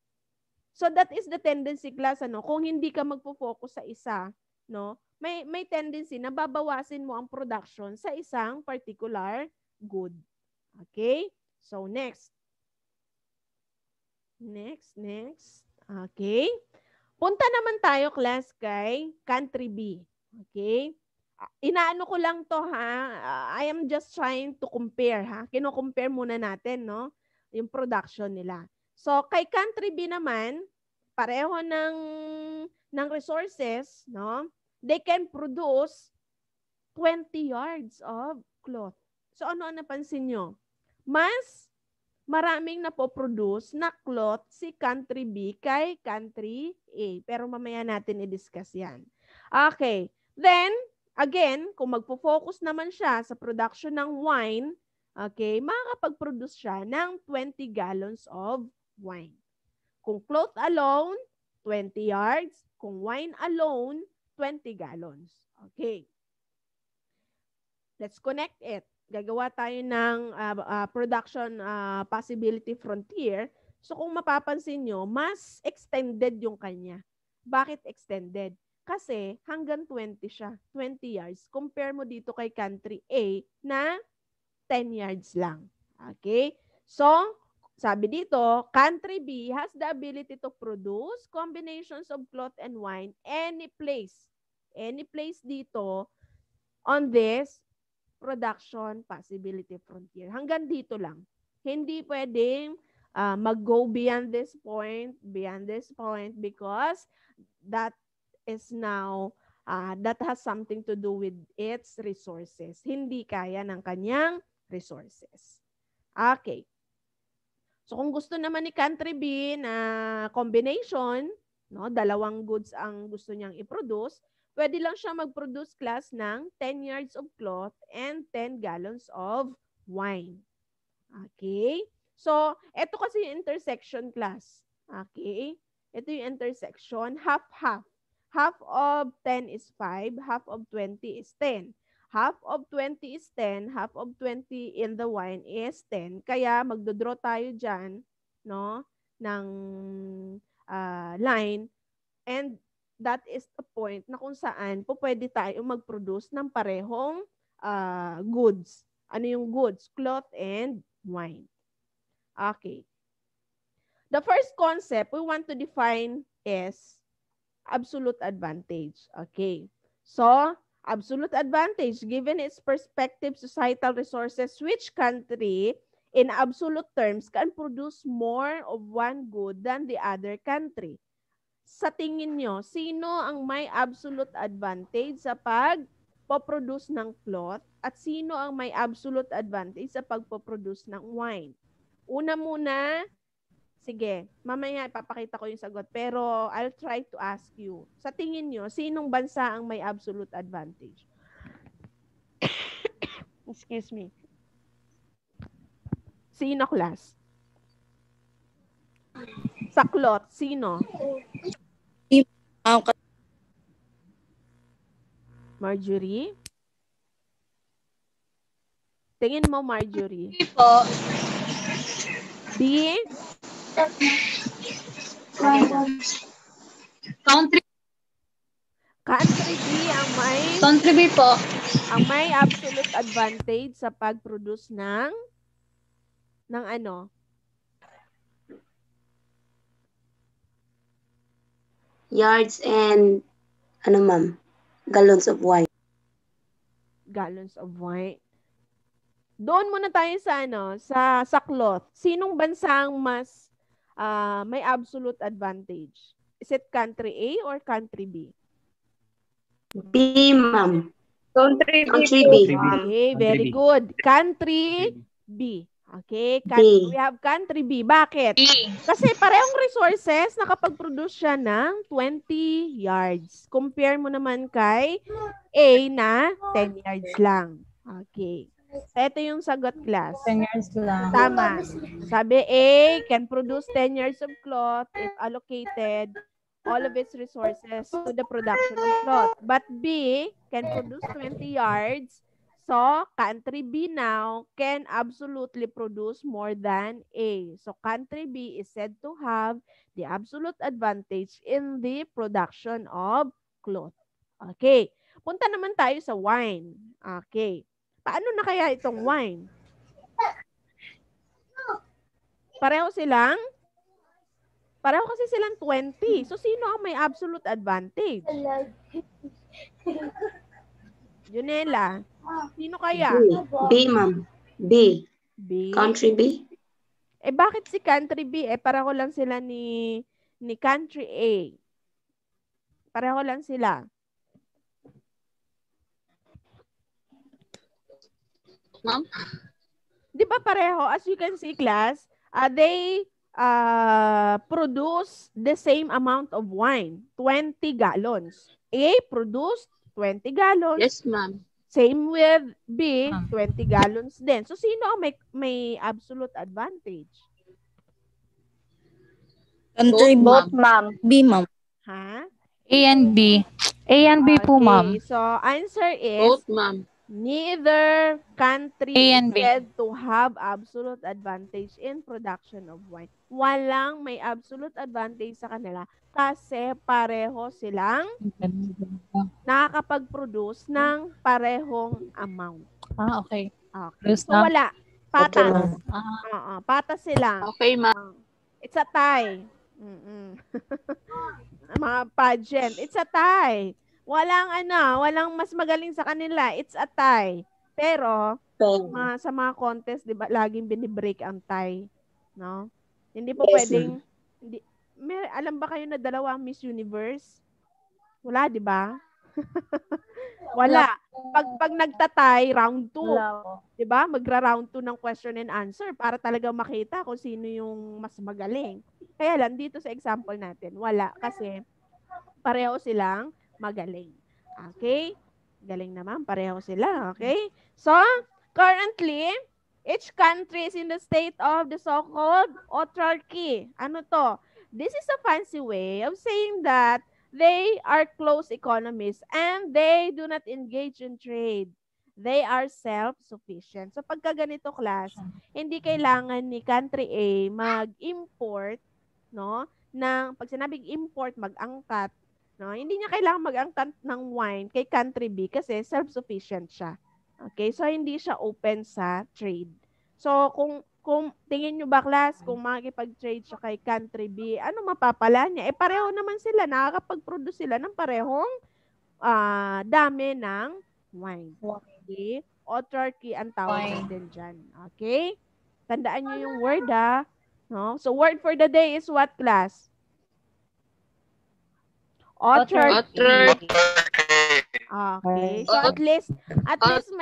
So that is the tendency class, kung hindi ka magfo-focus sa isa, may tendency na babawasin mo ang production sa isang particular good. Okay? So, next. Okay? Punta naman tayo, class, kay country B. Okay? Inaano ko lang to, ha? I am just trying to compare, ha? Kino-compare muna natin, yung production nila. So, kay country B naman, pareho ng resources, they can produce 20 yards of cloth. So, ano ang napansin nyo? Mas maraming napoproduce na cloth si country B kay country A. Pero mamaya natin i-discuss yan. Okay. Then, again, kung magpo-focus naman siya sa production ng wine, okay, makakapag-produce siya ng 20 gallons of wine. Kung cloth alone, 20 yards. Kung wine alone, 20 gallons. Okay. Let's connect it. Gagawa tayo ng production possibility frontier. So kung mapapansin nyo, mas extended yung kanya. Bakit extended? Kasi hanggang 20 siya. 20 yards. Compare mo dito kay country A na 10 yards lang. Okay? So, sabi dito, country B has the ability to produce combinations of cloth and wine any place. Any place dito on this production possibility frontier. Hanggang dito lang. Hindi pwedeng mag-go beyond this point because that is now, that has something to do with its resources. Hindi kaya ng kanyang resources. Okay. So kung gusto naman ni country B na combination, dalawang goods ang gusto niyang i-produce, pwede lang siya mag-produce class ng 10 yards of cloth and 10 gallons of wine. Okay? So, ito kasi yung intersection class. Okay? Ito yung intersection, half-half. Half of 10 is 5, half of 20 is 10. Half of 20 is 10, half of 20 in the wine is 10. Kaya magdodraw tayo dyan, ng line. And that is the point na kung saan pwede tayo mag-produce ng parehong goods. Ano yung goods? Cloth and wine. Okay. The first concept we want to define is absolute advantage. Okay. So, absolute advantage, given its perspective, societal resources, which country in absolute terms can produce more of one good than the other country? Sa tingin nyo, sino ang may absolute advantage sa pagpoproduce ng cloth at sino ang may absolute advantage sa pagpoproduce ng wine? Una muna, sige, mamaya ipapakita ko yung sagot. Pero I'll try to ask you. Sa tingin nyo, sinong bansa ang may absolute advantage? Excuse me. Sino, class? Sa cloth, sino? Marjorie? Tingin mo, Marjorie. B po. B? Country. Country B Country B po. ang may absolute advantage sa pag-produce ng ano? Yards and, ma'am, gallons of wine. Gallons of wine. Doon muna tayo sa cloth. Sinong bansa ang mas may absolute advantage? Is it country A or country B? B, ma'am. Country B. Country po. B. Okay, very good. Country B. Okay, B. we have country B. Bakit? B. Kasi parehong resources, nakapag-produce siya ng 20 yards. Compare mo naman kay A na 10 yards lang. Okay. So, ito yung sagot, class. 10 years lang. Tama. Sabi A can produce 10 yards of cloth if allocated all of its resources to the production of cloth. But B can produce 20 yards. So, country B now can absolutely produce more than A. So, country B is said to have the absolute advantage in the production of cloth. Okay. Punta naman tayo sa wine. Okay. Paano na kaya itong wine? Pareho kasi silang 20. So, sino ang may absolute advantage? Junela, sino kaya? B, ma'am. B. B. Country B. Bakit si country B? Pareho lang sila ni country A. Pareho lang sila. Ma'am? Di ba pareho? As you can see, class, they produce the same amount of wine, 20 gallons. A produced 20 gallons. Yes, ma'am. Same with B, 20 gallons din. So, sino ang may absolute advantage? Country Both, ma'am. B, ma'am. Ha? A and B. A and B po, ma'am. Okay, so answer is Both, ma'am. neither country A is and B. said to have absolute advantage in production of wine. Walang may absolute advantage sa kanila kasi pareho silang nakakapag-produce ng parehong amount. Ah, okay. Okay. Yes, So ma'am. wala. Patas. Ah, Patas sila. Okay, ma'am. It's a tie. Mga pageant. It's a tie. Walang mas magaling sa kanila. It's a tie. Pero, sa mga contest, di ba, laging binibreak ang tie. No? Hindi po Yes, pwedeng, alam ba kayo na dalawa ang Miss Universe? Wala, di ba? Wala. Pag nagtatay, round 2. Di ba? Magra-round 2 ng question and answer para talaga makita kung sino yung mas magaling. Kaya lang, dito sa example natin, wala. Kasi, pareho silang magaling. Okay? Galing naman. Pareho sila. Okay? So, currently, each country is in the state of the so-called autarky. Ano to? This is a fancy way of saying that they are closed economies and they do not engage in trade. They are self-sufficient. So, pagka ganito, class, hindi kailangan ni country A mag-import, no? Pag sinabing import, mag-angkat, no? Hindi niya kailangan mag-angkat ng wine kay country B kasi self-sufficient siya. Okay? So, hindi siya open sa trade. So, kung tingin nyo ba, class, kung makikipag-trade siya kay country B, ano mapapala niya? Pareho naman sila. Nakakapag-produce sila ng parehong dami ng wine. Okay? Autarky ang tawag natin dyan. Okay? Tandaan nyo yung word, no? So, word for the day is what, class? Autarky. Okay. So at least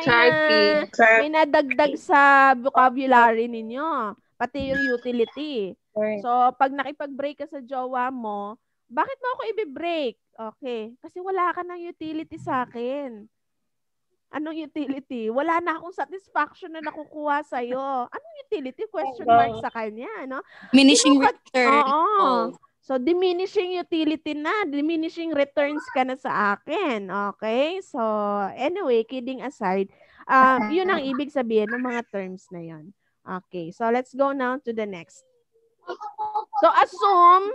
Sharpie. may nadagdag sa vocabulary ninyo, pati yung utility. So pag nakipag-break ka sa jowa mo, bakit mo ako i-break? Okay. Kasi wala ka ng utility sa akin. Anong utility? Wala na akong satisfaction na nakukuha sa iyo. Anong utility? Question mark sa kanya, no? Diminishing Sinukat- return. Oo. So, diminishing utility na, diminishing returns ka na sa akin. Okay? So, anyway, kidding aside, yun ang ibig sabihin ng mga terms na yun. Okay. So, let's go now to the next. So, assume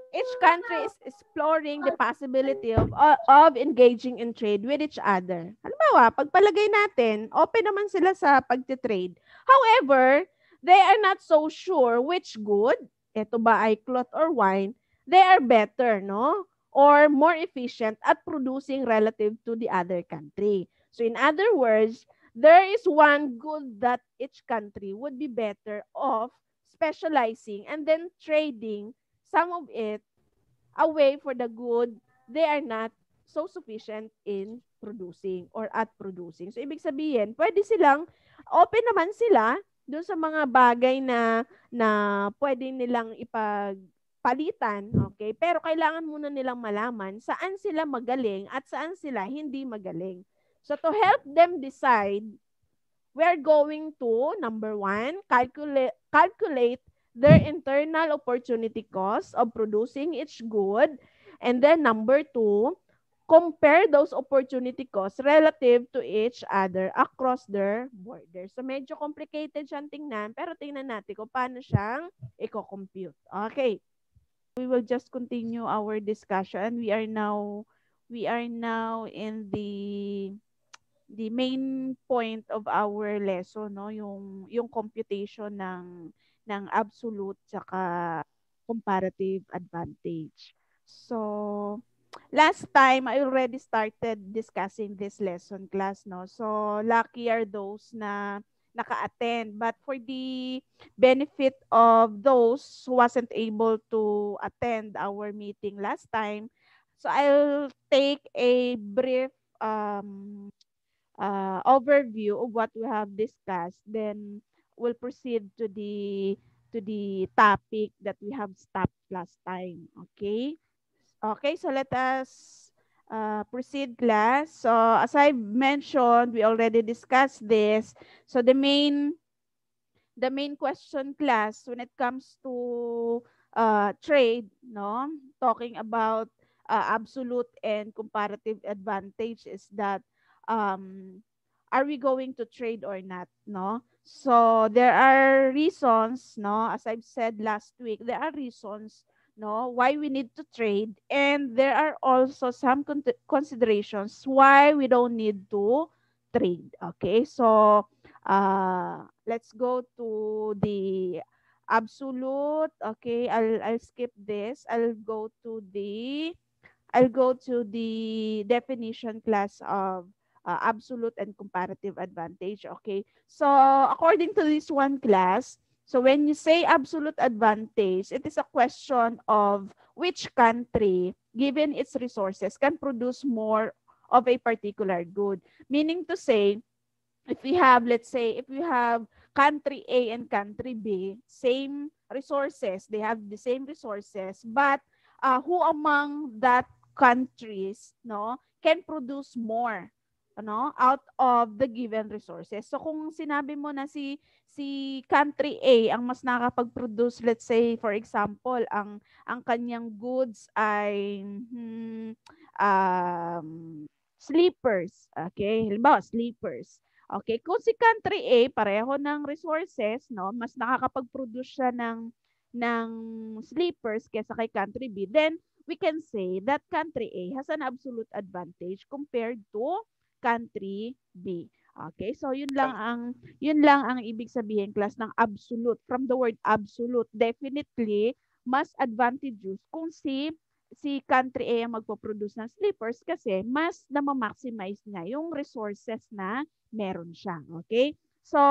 each country is exploring the possibility of engaging in trade with each other. Halimbawa, pagpalagay natin, open naman sila sa pagtitrade. However, they are not so sure which good, ito ba ay cloth or wine, they are better, no? Or more efficient at producing relative to the other country. So in other words, there is one good that each country would be better off specializing and then trading some of it away for the good they are not so sufficient in producing or at producing. So, ibig sabihin, pwede silang, open naman sila doon sa mga bagay na pwede nilang ipagpalitan, okay? Pero kailangan muna nilang malaman saan sila magaling at saan sila hindi magaling. So, to help them decide, we're going to, number 1, calculate their internal opportunity cost of producing each good. And then number 2, compare those opportunity costs relative to each other across their borders. So medyo complicated siyang tingnan, pero tingnan natin kung paano siyang i-compute. Okay. We will just continue our discussion. We are now in the main point of our lesson, no, yung computation ng absolute saka comparative advantage. So last time I already started discussing this lesson class, no. So lucky are those na naka-attend, but for the benefit of those who wasn't able to attend our meeting last time, so I'll take a brief overview of what we have discussed, then we'll proceed to the topic that we have stopped last time. Okay? Okay, so let us proceed, class. So as I mentioned, we already discussed this. So the main question, class, when it comes to trade, no, talking about absolute and comparative advantage is that are we going to trade or not, no? So there are reasons, no, as I've said last week, there are reasons, no, why we need to trade, and there are also some considerations why we don't need to trade. Okay, so let's go to the absolute. Okay, I'll skip this. I'll go to the definition, class, of absolute and comparative advantage. Okay, so according to this one, class, so when you say absolute advantage, it is a question of which country, given its resources, can produce more of a particular good. Meaning to say, if we have, let's say, if we have country A and country B, same resources, they have the same resources, but who among that countries, no, can produce more, ano, out of the given resources. So kung sinabi mo na si country A ang mas nakakapag-produce, let's say for example, ang kanyang goods ay sleepers. Okay, halimbawa sleepers. Okay, kung si country A pareho ng resources, no, mas nakakapag-produce siya ng sleepers kaysa kay country B, then we can say that country A has an absolute advantage compared to country B. Okay? So yun lang ang ibig sabihin, class, ng absolute. From the word absolute, definitely mas advantageous kung si country A ang magpo-produce ng sleepers kasi mas na-maximize niya yung resources na meron siya. Okay? So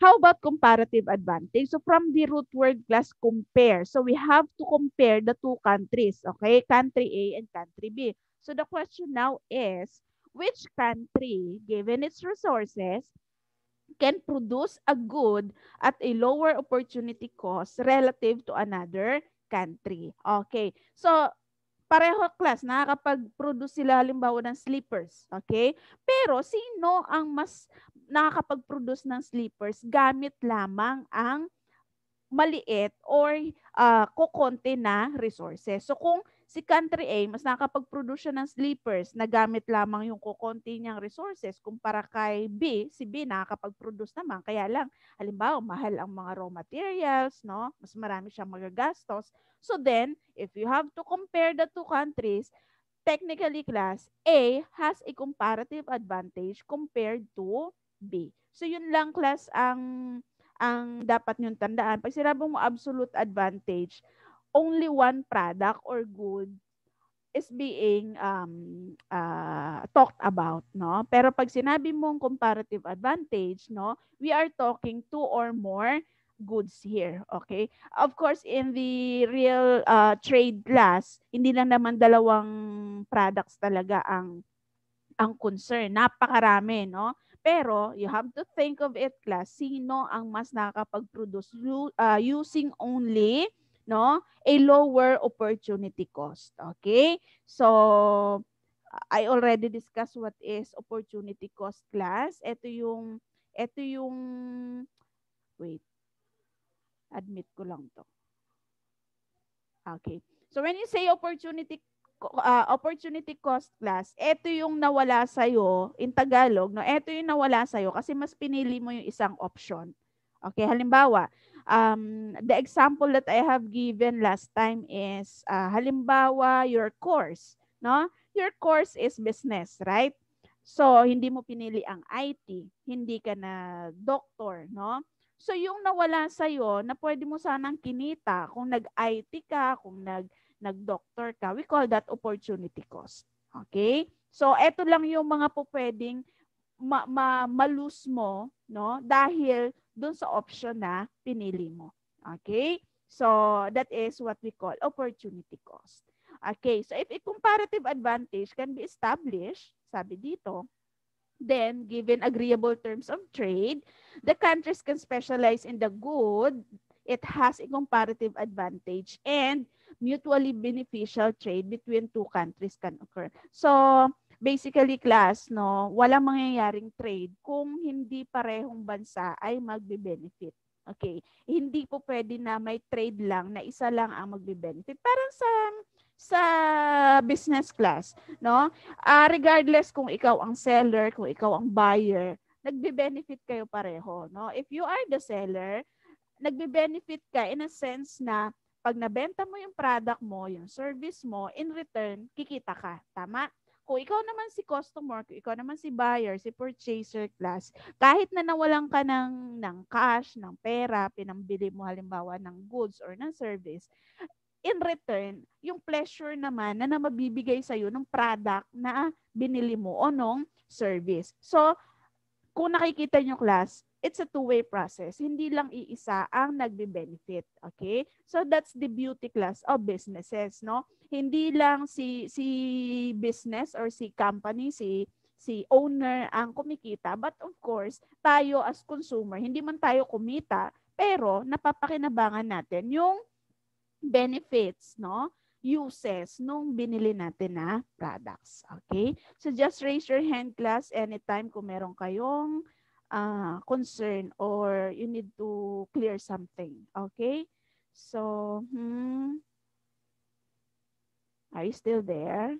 how about comparative advantage? So from the root word, class, compare. So we have to compare the two countries. Okay? Country A and country B. So the question now is, which country, given its resources, can produce a good at a lower opportunity cost relative to another country? Okay. So, pareho class, nakakapag-produce sila halimbawa ng slippers. Okay? Pero, sino ang mas nakakapag-produce ng slippers gamit lamang ang maliit or kukonti na resources. So kung si country A, mas nakakapag-produce siya ng sleepers na gamit lamang yung kukonti niyang resources kumpara kay B, si B nakakapag-produce naman. Kaya lang, halimbawa, mahal ang mga raw materials, no? Mas marami siyang magagastos. So then, if you have to compare the two countries, technically class, A has a comparative advantage compared to B. So yun lang class ang dapat niyong tandaan. Pag sinabi mo absolute advantage, only one product or good is being talked about, no? Pero pag sinabi mong comparative advantage, no, we are talking two or more goods here, okay? Of course, in the real trade class, hindi lang naman dalawang products talaga ang concern. Napakarami, no? Pero you have to think of it class, sino ang mas nakakapag-produce using only a lower opportunity cost. Okay? So, I already discussed what is opportunity cost class. Ito yung, wait, admit ko lang to. Okay. So, when you say opportunity cost class, ito yung nawala sa'yo in Tagalog, no? Ito yung nawala sa'yo kasi mas pinili mo yung isang option. Okay, halimbawa, the example that I have given last time is, halimbawa, your course, no? Your course is business, right? So, hindi mo pinili ang IT, hindi ka na doctor, no? So, yung nawala sa'yo na pwede mo sanang kinita kung nag-IT ka, kung nag-doctor ka, we call that opportunity cost. Okay? So, eto lang yung mga po pwedeng ma-lose mo, no? Dahil dun sa option na pinili mo. Okay? So, that is what we call opportunity cost. Okay, so if a comparative advantage can be established, sabi dito, then, given agreeable terms of trade, the countries can specialize in the good. It has a comparative advantage and mutually beneficial trade between two countries can occur. So, basically, class, no, walang mangyayaring trade kung hindi parehong bansa ay magbe-benefit. Okay? Hindi po pwede na may trade lang na isa lang ang magbe-benefit. Parang sa business class, no? Regardless kung ikaw ang seller, kung ikaw ang buyer, nagbe-benefit kayo pareho, no? If you are the seller, nagbe-benefit ka in a sense na pag nabenta mo yung product mo, yung service mo, in return, kikita ka. Tama? Kung ikaw naman si customer, kung ikaw naman si buyer, si purchaser class, kahit na nawalan ka ng cash, ng pera, pinambili mo halimbawa ng goods or ng service, in return, yung pleasure naman na mabibigay sa'yo ng product na binili mo o nung service. So, kung nakikita nyo class, it's a two-way process. Hindi lang iisa ang nagbe-benefit. Okay? So, that's the beauty class of businesses, no? Hindi lang si business or si company, si owner ang kumikita. But of course, tayo as consumer, hindi man tayo kumita, pero napapakinabangan natin yung benefits, no? Uses nung binili natin na products. Okay? So just raise your hand class anytime kung meron kayong concern or you need to clear something. Okay? So, are you still there?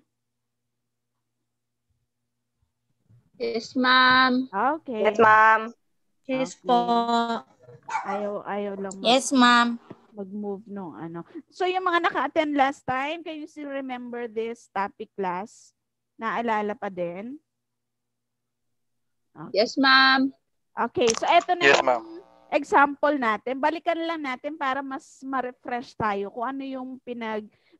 Yes, ma'am. Okay. Yes, ma'am. Yes Okay. po. Ayaw lang Yes, ma'am. mag-move no ano. So yung mga naka-attend last time, can you still remember this topic class? Naalala pa din? Okay. Yes, ma'am. Okay, so eto na Yes, yung ma'am. example natin. Balikan lang natin para mas ma-refresh tayo kung ano yung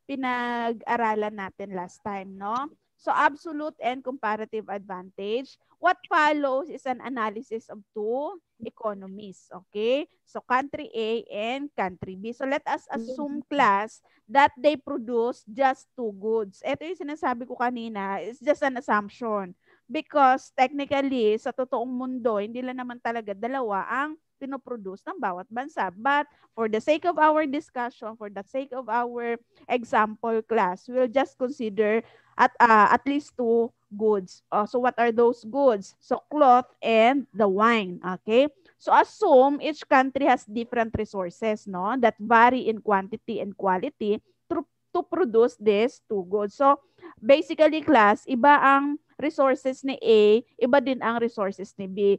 pinag-aralan natin last time, no? So absolute and comparative advantage. What follows is an analysis of two economies. Okay? So country A and country B. So let us assume, class, that they produce just two goods. Ito yung sinasabi ko kanina, it's just an assumption. Because technically, sa totoong mundo, hindi lang naman talaga dalawa ang pinoproduce ng bawat bansa. But for the sake of our discussion, for the sake of our example class, we'll just consider at least two goods. So what are those goods? So cloth and the wine. Okay? So assume each country has different resources, no, that vary in quantity and quality to produce these two goods. So basically, class, iba ang resources ni A, iba din ang resources ni B.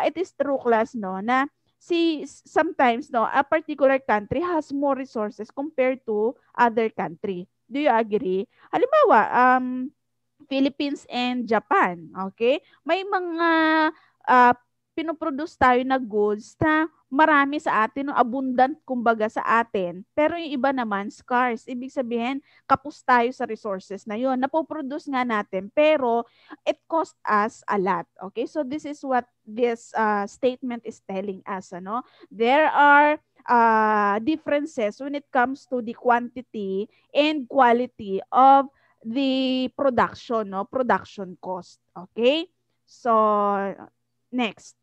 It is true, class, no, na sometimes, no, a particular country has more resources compared to other country. Do you agree? Halimbawa, Philippines and Japan, okay? May mga pinoproduce tayo na goods na marami sa atin, no, abundant kumbaga sa atin. Pero yung iba naman, scarce. Ibig sabihin, kapos tayo sa resources na yun. Napoproduce nga natin, pero it cost us a lot. Okay? So this is what this statement is telling us. Ano? There are differences when it comes to the quantity and quality of the production, no? Production cost. Okay? So, next.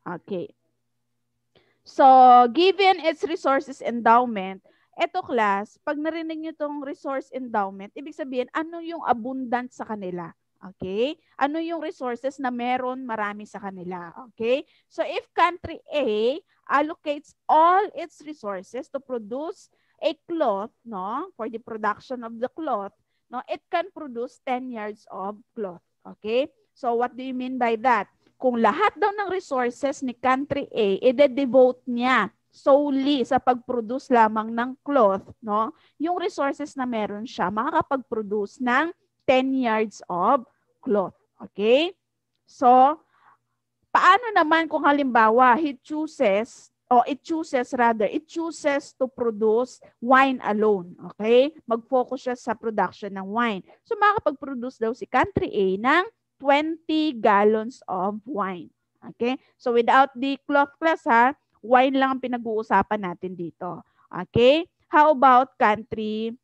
Okay. So, given its resources endowment, eto class, pag narinig nyo itong resource endowment, ibig sabihin, ano yung abundant sa kanila? Okay? Ano yung resources na meron marami sa kanila? Okay? So, if country A allocates all its resources to produce a cloth, no, for the production of the cloth, no, it can produce 10 yards of cloth. Okay? So, what do you mean by that? Kung lahat daw ng resources ni country A, i-devote niya solely sa pag-produce lamang ng cloth, no? Yung resources na meron siya, makakapag-produce ng 10 yards of cloth. Okay? So, paano naman kung halimbawa, it chooses to produce wine alone. Okay? Mag-focus siya sa production ng wine. So, makakapag-produce daw si country A ng 20 gallons of wine. Okay? So, without the cloth class, ha, wine lang ang pinag-uusapan natin dito. Okay? How about country?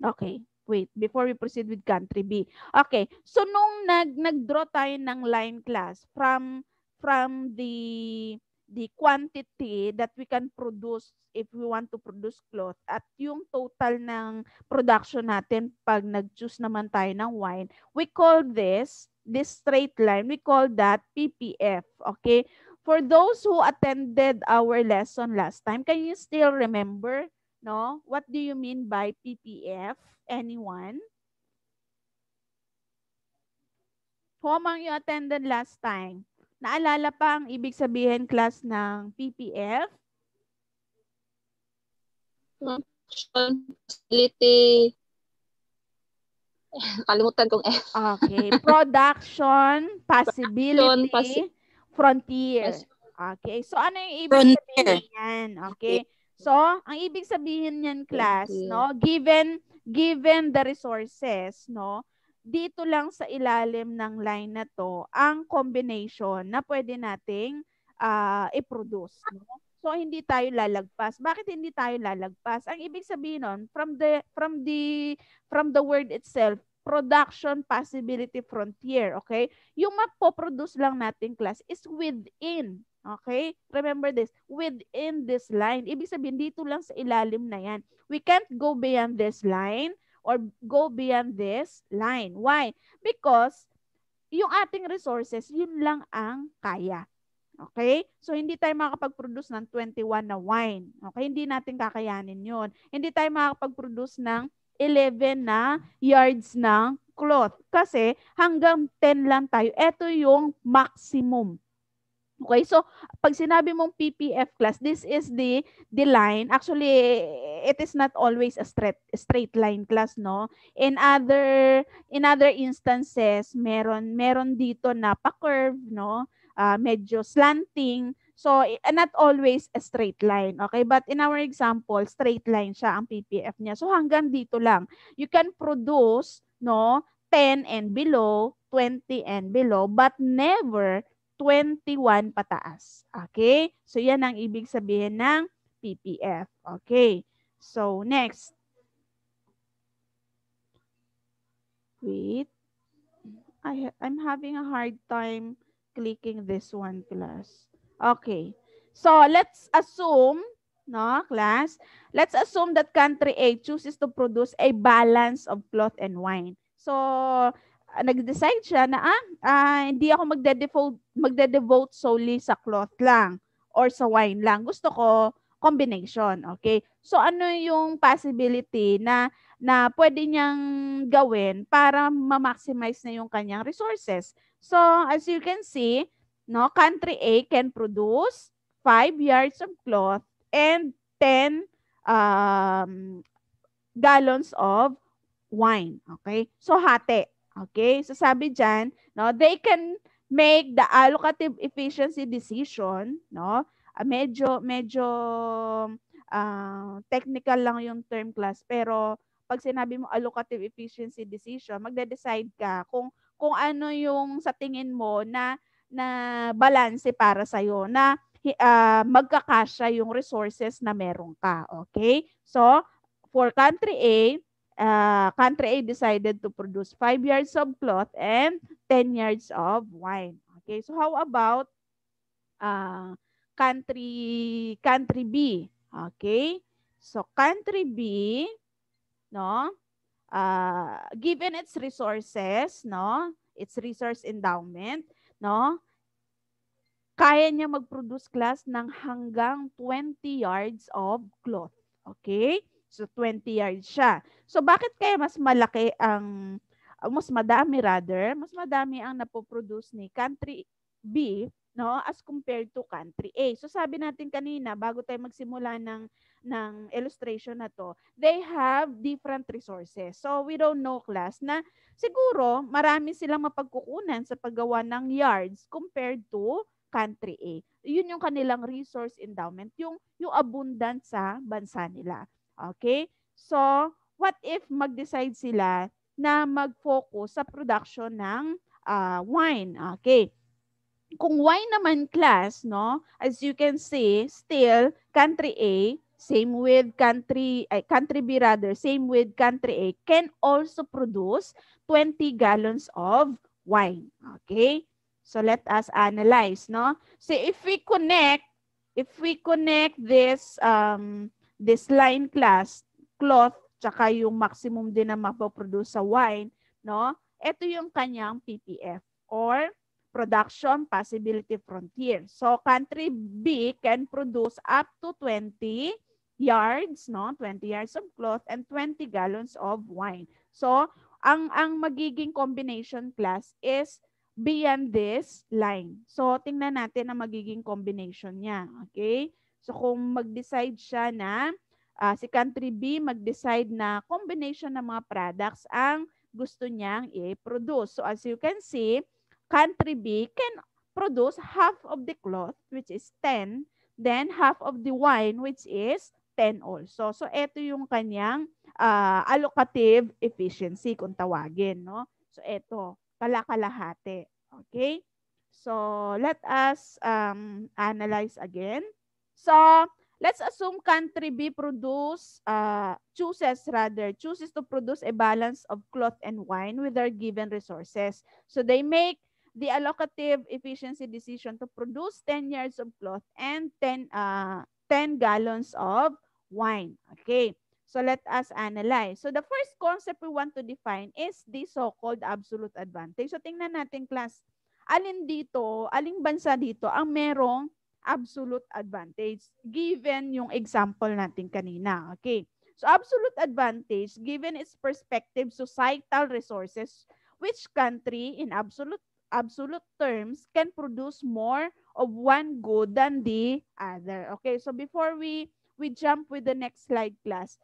Okay. Wait, before we proceed with country B. Okay. So, nung nag-draw tayo ng line class from the quantity that we can produce if we want to produce cloth at yung total ng production natin pag nag-choose naman tayo ng wine, we call this straight line, we call that PPF. Okay? For those who attended our lesson last time, can you still remember, no? What do you mean by PPF? Anyone? Who among you attended last time? Naalala pa ang ibig sabihin, class, ng PPF? Facility. Kalimutan kong F. Okay. Production, possibility, frontier. Okay. So, ano yung ibig sabihin yan? Okay. So, ang ibig sabihin yan, class, no? Given the resources, no? Dito lang sa ilalim ng line na to, ang combination na pwede nating i-produce, no? So, hindi tayo lalagpas. Bakit hindi tayo lalagpas? Ang ibig sabihin nun, from the word itself, production, possibility, frontier, okay? Yung mapoproduce lang natin, class, is within, okay? Remember this, within this line. Ibig sabihin, dito lang sa ilalim na yan. We can't go beyond this line or go beyond this line. Why? Because yung ating resources, yun lang ang kaya. Okay? So, hindi tayo makakapag-produce ng 21 na wine. Okay? Hindi natin kakayanin yun. Hindi tayo makakapag-produce ng 11 na yards ng cloth. Kasi, hanggang 10 lang tayo. Ito yung maximum. Okay? So, pag sinabi mong PPF class, this is the line. Actually, it is not always a straight line class, no? In other instances, meron dito na pa-curve, no? Medyo slanting. So, not always a straight line. Okay? But in our example, straight line siya ang PPF niya. So, hanggang dito lang. You can produce no? 10 and below, 20 and below, but never 21 pataas. Okay? So, yan ang ibig sabihin ng PPF. Okay. So, next. Wait. I'm having a hard time clicking this one, class. Okay. So, let's assume, no, class? Let's assume that country A chooses to produce a balance of cloth and wine. So, nag-decide siya na, hindi ako magde-devote solely sa cloth lang or sa wine lang. Gusto ko combination, okay? So, ano yung possibility na pwede niyang gawin para ma-maximize na yung kanyang resources? So, as you can see, no, country A can produce 5 yards of cloth and 10 gallons of wine. Okay? So, hati. Okay? So, sabi dyan, no, they can make the allocative efficiency decision, no? Medyo technical lang yung term, class, pero pag sinabi mo allocative efficiency decision, magde-decide ka kung ano yung sa tingin mo na balanse para sa iyo, na magkakasya yung resources na meron ka. Okay? So, for country A decided to produce 5 yards of cloth and 10 yards of wine. Okay? So, how about country B? Okay? So, country B, no, given its resources, no, its resource endowment, no, kaya niya mag-produce, class, ng hanggang 20 yards of cloth. Okay? So, 20 yards siya. So, bakit kaya mas malaki mas madami ang napoproduce ni country B, no, as compared to country A? So, sabi natin kanina, bago tayo magsimula ng illustration na to, they have different resources. So, we don't know, class, na siguro marami silang mapagkukunan sa paggawa ng yards compared to country A. Yun yung kanilang resource endowment, yung abundance sa bansa nila. Okay? So, what if mag-decide sila na mag-focus sa production ng wine? Okay. Kung wine naman, class, no, as you can see, still country A, same with country B rather, same with country A, can also produce 20 gallons of wine. Okay? So let us analyze, no? So if we connect this this line, class, cloth, tsaka yung maximum din na mapoproduce sa wine, no? Ito yung kanyang PPF or production possibility frontier. So country B can produce up to 20 yards, no? 20 yards of cloth and 20 gallons of wine. So ang magiging combination, class, is beyond this line. So tingnan natin ang magiging combination niya. Okay? So kung mag-decide siya na si country B mag-decide na combination ng mga products ang gusto niyang i-produce. So as you can see, country B can produce half of the cloth, which is 10, then half of the wine, which is 10 also. So ito yung kanyang allocative efficiency kung tawagin, no? So ito, kalakalahati. Okay? So let us analyze again. So let's assume country B chooses to produce a balance of cloth and wine with their given resources. So they make the allocative efficiency decision to produce 10 yards of cloth and 10 gallons of wine. Okay. So let us analyze. So the first concept we want to define is the so-called absolute advantage. So tingnan natin, class, aling bansa dito ang merong absolute advantage given yung example natin kanina. Okay. So absolute advantage given its perspective societal resources, which country in absolute terms can produce more of one good than the other. Okay. So before we jump with the next slide, class,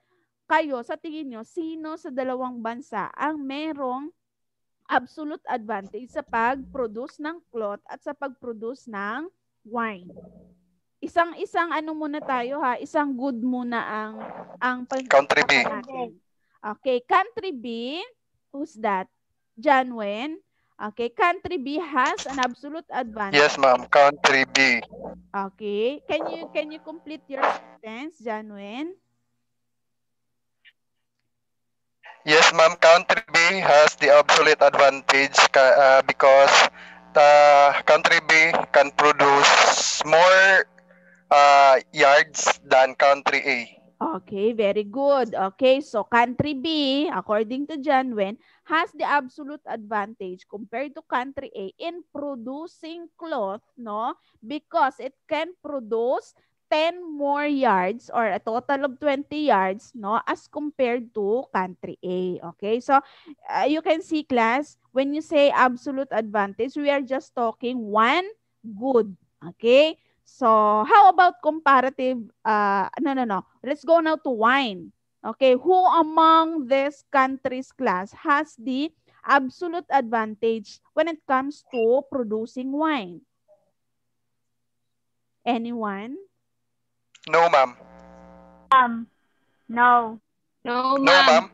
kayo, sa tingin nyo, sino sa dalawang bansa ang merong absolute advantage sa pag-produce ng cloth at sa pag-produce ng wine? Isang ano muna tayo, ha? Isang good muna ang country B. natin. Okay, country B Who's that? Janwen. Okay, country B has an absolute advantage. Yes, ma'am. Country B. Okay, can you complete your sentence, Janwen? Yes, ma'am. Country B has the absolute advantage because the country B can produce more yards than country A. Okay, very good. Okay, so country B, according to John Wen, has the absolute advantage compared to country A in producing cloth, no? Because it can produce 10 more yards or a total of 20 yards, no? As compared to country A. Okay, so you can see, class, when you say absolute advantage, we are just talking one good. Okay? So, how about comparative? No. Let's go now to wine. Okay, who among these countries, class, has the absolute advantage when it comes to producing wine? Anyone? No, ma'am. No. No, No, ma'am. ma'am.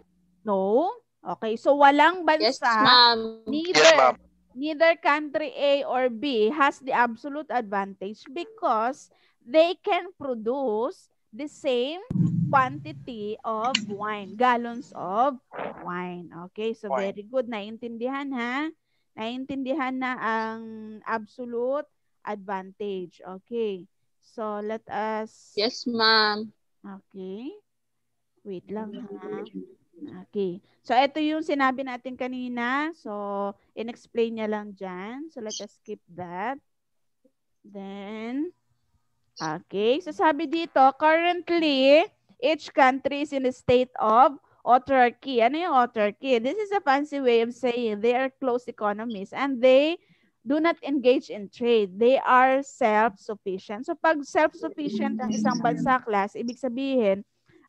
No? Okay, so walang Yes, bansa, ma'am. Yes, ma'am. neither country A or B has the absolute advantage because they can produce the same quantity of wine, gallons of wine. Okay, so Wine. very good. Naintindihan ha? Naintindihan na ang absolute advantage. Okay. So let us, Yes, ma'am. okay. Wait lang ha. Okay. So, ito yung sinabi natin kanina. So, in-explain niya lang dyan. So, let us skip that. Then, okay. So, sabi dito, currently, each country is in a state of autarky. Ano yung autarky? This is a fancy way of saying they are closed economies and they do not engage in trade. They are self-sufficient. So, pag self-sufficient ang isang bansa, class, ibig sabihin,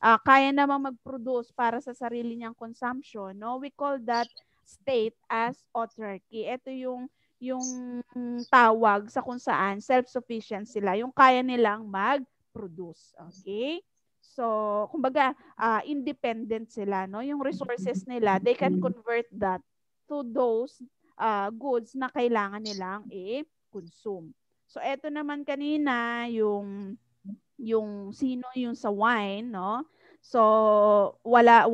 kaya namang mag-produce para sa sarili niyang consumption, no? We call that state as autarky. Ito yung tawag sa kung saan self-sufficient sila, yung kaya nilang mag-produce. Okay? So, kumbaga, independent sila, no? Yung resources nila, they can convert that to those goods na kailangan nilang i-consume. So, eto naman kanina, yung sino yung sa wine, no? So, walang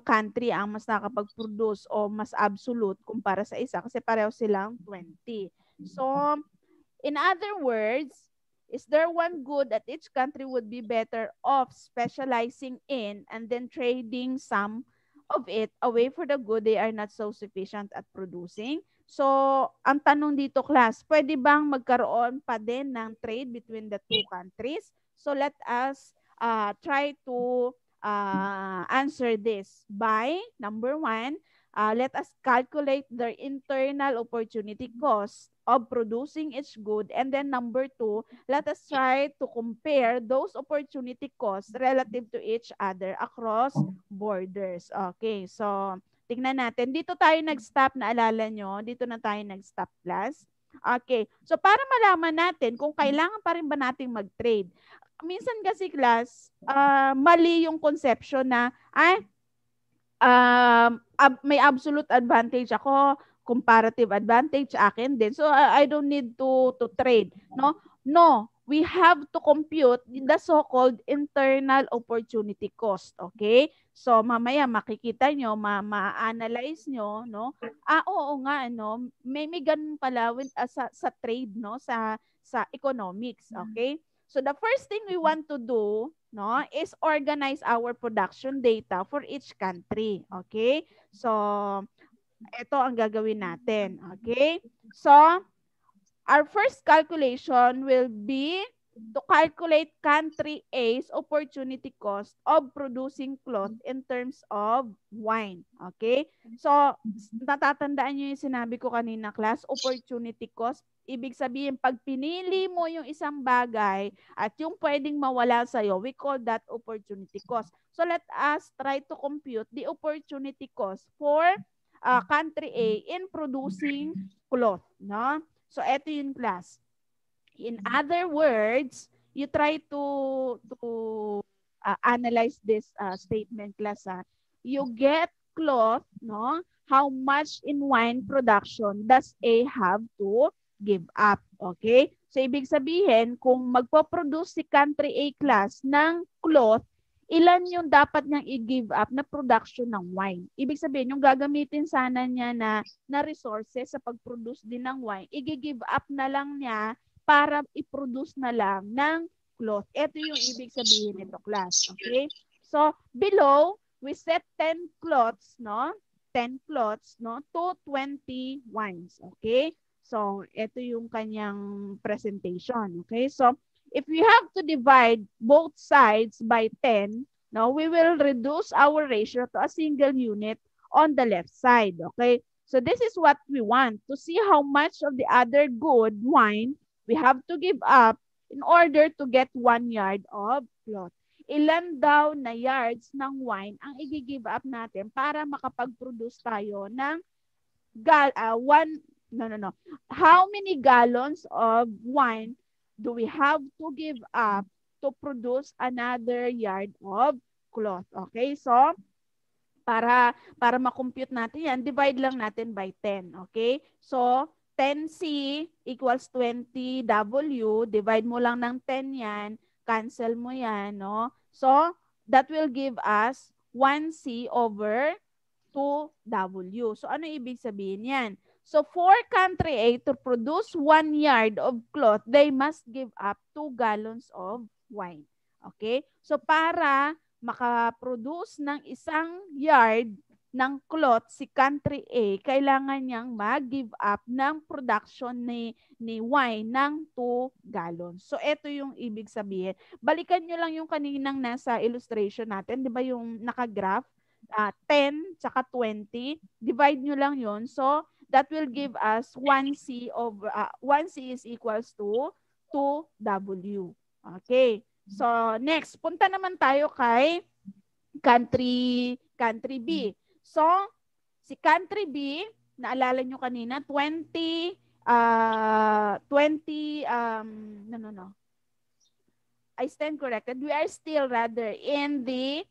country ang mas nakapag-produce o mas absolute kumpara sa isa kasi pareho silang 20. So, in other words, is there one good that each country would be better off specializing in and then trading some of it away for the good they are not so sufficient at producing? So, ang tanong dito, class, pwede bang magkaroon pa din ng trade between the two countries? So, let us try to answer this by, number one, let us calculate their internal opportunity cost of producing each good. And then number two, let us try to compare those opportunity costs relative to each other across borders. Okay, so tingnan natin. Dito tayo nag-stop, naalala nyo? Dito na tayo nag-stop, class. Okay. So, para malaman natin kung kailangan pa rin ba nating mag-trade. Minsan kasi, class, mali yung conception na, may absolute advantage ako, comparative advantage akin din. So, I don't need to trade. No, we have to compute the so-called internal opportunity cost. Okay? So, mamaya makikita nyo, ma-analyze nyo, no? Oo nga, no? May ganun pala sa trade, no? Sa economics. Okay? So, the first thing we want to do, no, is organize our production data for each country. Okay? So, ito ang gagawin natin. Okay? So, our first calculation will be to calculate country A's opportunity cost of producing cloth in terms of wine. Okay? So, natatandaan nyo yung sinabi ko kanina, class, opportunity cost. Ibig sabihin, pag pinili mo yung isang bagay at yung pwedeng mawala sa'yo, we call that opportunity cost. So, let us try to compute the opportunity cost for country A in producing cloth. No? So, eto yung class. In other words, you try to analyze this statement, class. You get cloth, no, how much in wine production does A have to give up? Okay? So, ibig sabihin, kung magpo-produce si country A class ng cloth, ilan yung dapat niyang i-give up na production ng wine? Ibig sabihin, yung gagamitin sana niya na resources sa pag-produce din ng wine, i-give up na lang niya para i-produce na lang ng cloth. Ito yung ibig sabihin nito, class. Okay? So, below, we set 10 cloths, no? 10 cloths, no? To 20 wines. Okay? So, ito yung kanyang presentation. Okay? So, if we have to divide both sides by 10, no, we will reduce our ratio to a single unit on the left side. Okay? So, this is what we want. To see how much of the other good wine we have to give up in order to get 1 yard of cloth. Ilan daw na yards ng wine ang i-give up natin para makapag-produce tayo ng how many gallons of wine do we have to give up to produce another yard of cloth? Okay, so para ma-compute natin yan, divide lang natin by 10. Okay, so 10C equals 20W. Divide mo lang ng 10 yan. Cancel mo yan, no? So, that will give us 1C over 2W. So, ano ibig sabihin yan? So, for country A to produce 1 yard of cloth, they must give up 2 gallons of wine. Okay? So, para makaproduce ng 1 yard ng cloth si country A, kailangan niyang mag-give up ng production ni wine ng 2 gallons. So, ito yung ibig sabihin. Balikan nyo lang yung kaninang nasa illustration natin. Di ba yung nakagraph? 10 tsaka 20. Divide nyo lang yun. So, that will give us 1C over 1C is equals to 2W. Okay. So, next. Punta naman tayo kay country B. So, si country B, naalala nyo kanina, 20, I stand corrected. We are still rather in the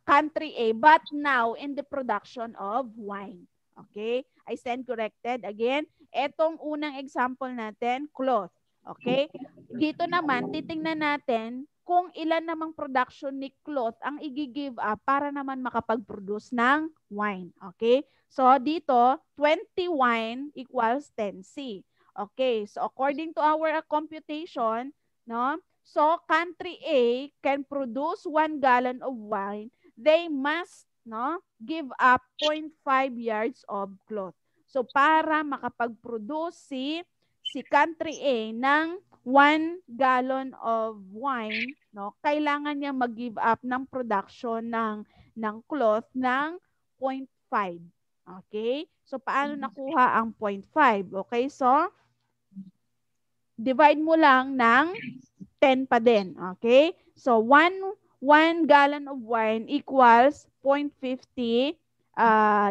country A, but now in the production of wine. Okay? I stand corrected. Again, etong unang example natin, cloth. Okay? Dito naman, titingnan natin kung ilan namang production ni cloth ang i-give up para naman makapag-produce ng wine. Okay? So, dito, 20 wine equals 10C. Okay? So, according to our computation, no? So, country A can produce 1 gallon of wine. They must, no, give up 0.5 yards of cloth. So, para makapag-produce si country A ng 1 gallon of wine, no, kailangan niya mag-give up ng production ng cloth ng 0.5. Okay? So, paano nakuha ang 0.5? Okay? So, divide mo lang ng 10 pa din. Okay? So, 1 gallon of wine equals 0.50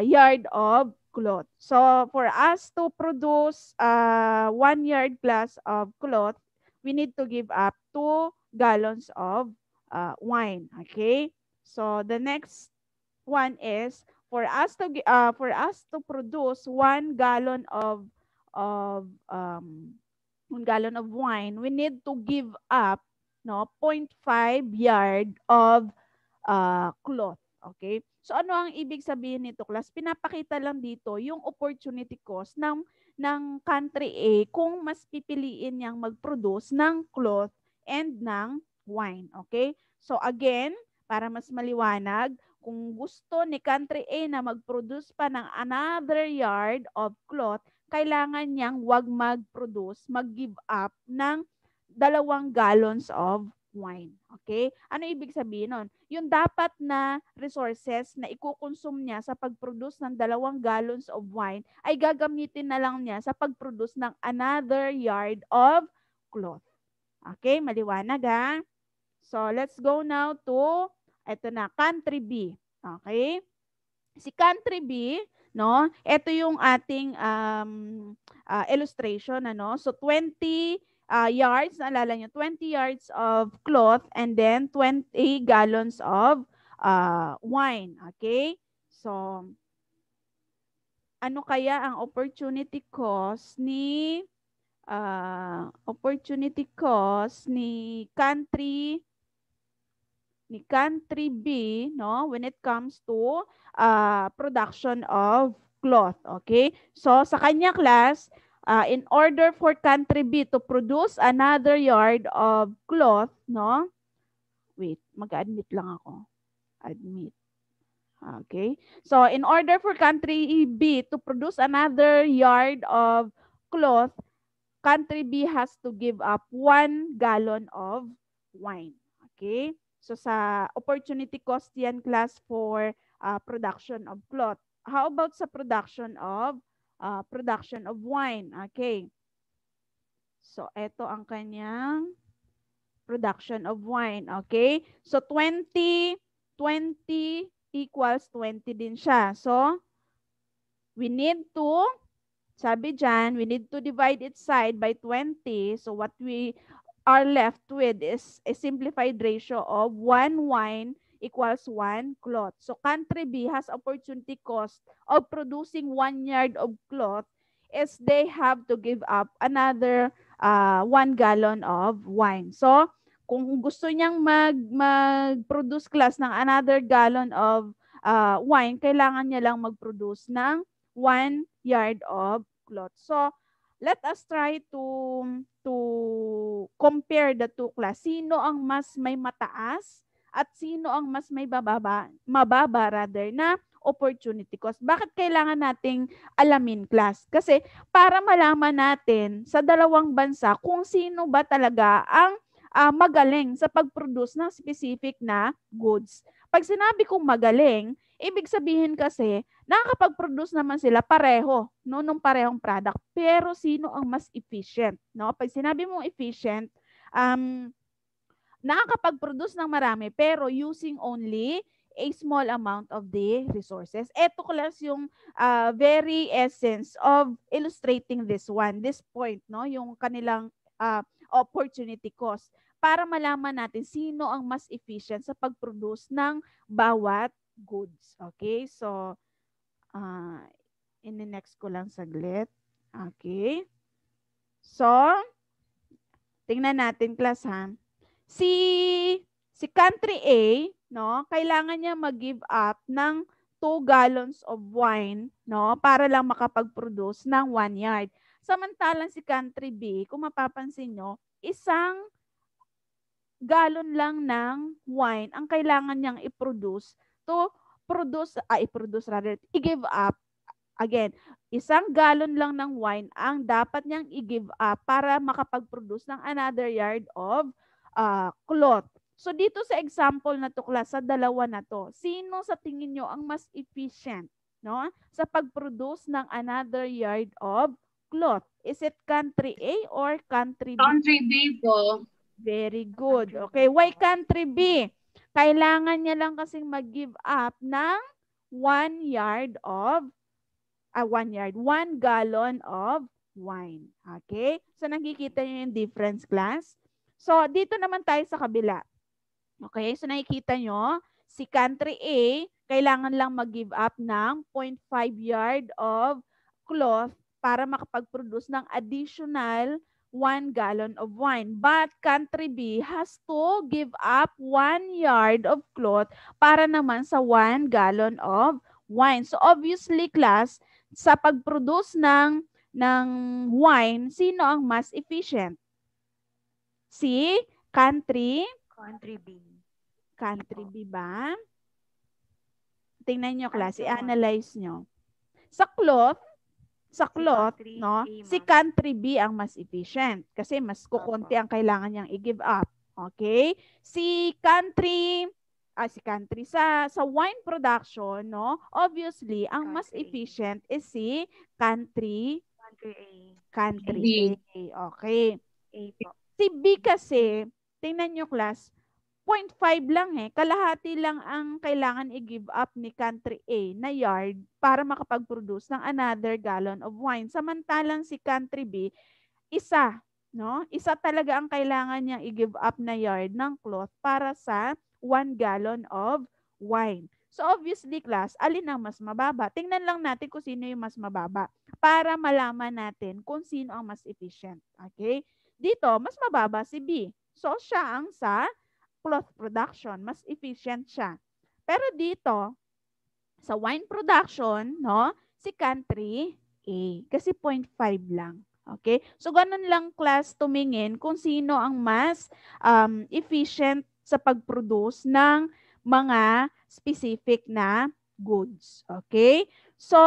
yard of cloth. So, for us to produce 1 yard glass of cloth, we need to give up 2 gallons of wine. Okay? So, the next one is for us to produce 1 gallon of 1 gallon of wine, we need to give up 0.5 yard of cloth. Okay? So, ano ang ibig sabihin nito, class? Pinapakita lang dito yung opportunity cost ng country A kung mas pipiliin niyang mag-produce ng cloth and ng wine. Okay? So, again, para mas maliwanag, kung gusto ni country A na mag-produce pa ng another yard of cloth, kailangan niyang wag mag-produce, mag-give up ng 2 gallons of wine. Okay? Ano ibig sabihin nun? Yung dapat na resources na ikukonsume niya sa pag-produce ng 2 gallons of wine ay gagamitin na lang niya sa pag-produce ng another yard of cloth. Okay? Maliwanag ha? So, let's go now to, ito na, country B. Okay? Si country B, no? Ito yung ating illustration, ano? So 20 yards, naalala nyo, 20 yards of cloth and then 20 gallons of wine. Okay? So, ano kaya ang opportunity cost ni country B, no, when it comes to production of cloth. Okay? So, sa kanya class, in order for country B to produce another yard of cloth, no? Wait, mag-admit lang ako. Admit. Okay? So, in order for country B to produce another yard of cloth, country B has to give up 1 gallon of wine. Okay? So, sa opportunity cost yan, class, for production of cloth. How about sa production of wine? Okay. So, ito ang kanyang production of wine. Okay? So, 20 equals 20 din siya. So, we need to, sabi dyan, we need to divide its side by 20. So, what we are left with is a simplified ratio of 1 wine equals 1 cloth. So, country B has opportunity cost of producing 1 yard of cloth is they have to give up another 1 gallon of wine. So, kung gusto niyang mag-produce class ng another gallon of wine, kailangan niya lang mag-produce ng 1 yard of cloth. So, let us try to compare the two class. Sino ang mas may mataas at sino ang mas may mababa rather na opportunity cost. Bakit kailangan nating alamin class? Kasi para malaman natin sa dalawang bansa kung sino ba talaga ang magaling sa pag-produce ng specific na goods. Pag sinabi kong magaling, ibig sabihin kasi nakakapag-produce naman sila pareho, no, nung parehong product. Pero sino ang mas efficient, no? Pag sinabi mong efficient, nakakapag-produce ng marami pero using only a small amount of the resources. Ito class yung very essence of illustrating this point, no? Yung kanilang opportunity cost para malaman natin sino ang mas efficient sa pag-produce ng bawat goods. Okay? So, in-next ko lang saglit. Okay? So, tingnan natin class ha. Si country A, no, kailangan niya mag-give up ng 2 gallons of wine, no, para lang makapag-produce ng 1 yard. Samantalang si country B, kung mapapansin nyo, 1 gallon lang ng wine ang kailangan niyang i-produce to i-give up. Again, 1 gallon lang ng wine ang dapat niyang i-give up para makapag-produce ng another yard of cloth. So, dito sa example na to, class, sa dalawa na to, sino sa tingin nyo ang mas efficient, no, sa pag-produce ng another yard of cloth? Is it country A or country B? Country B po. Very good. Okay, why country B? Kailangan niya lang kasing mag-give up ng 1 gallon of wine. Okay? So, nakikita niyo yung difference, class? So, dito naman tayo sa kabila. Okay? So, nakikita nyo, si country A, kailangan lang mag-give up ng 0.5 yard of cloth para makapag-produce ng additional 1 gallon of wine. But country B has to give up 1 yard of cloth para naman sa 1 gallon of wine. So obviously class, sa pag-produce ng wine, sino ang mas efficient? Si country B. Country B ba? Tingnan nyo class, i-analyze nyo. Sa cloth, no, si country B ang mas efficient kasi mas kukunti ang kailangan niyang i-give up. Okay? Si country sa wine production, no, obviously ang mas efficient is si country A. Okay. Si B kasi, tingnan nyo class, 0.5 lang kalahati lang ang kailangan i-give up ni country A na yard para makapag-produce ng another gallon of wine. Samantalang si country B, isa talaga ang kailangan niyang i-give up na yard ng cloth para sa 1 gallon of wine. So obviously class, alin ang mas mababa? Tingnan lang natin kung sino yung mas mababa para malaman natin kung sino ang mas efficient. Okay? Dito, mas mababa si B. So siya ang sa cloth production, mas efficient siya. Pero dito, sa wine production, no, si country A. Kasi 0.5 lang. Okay? So, ganun lang class tumingin kung sino ang mas efficient sa pag-produce ng mga specific na goods. Okay? So,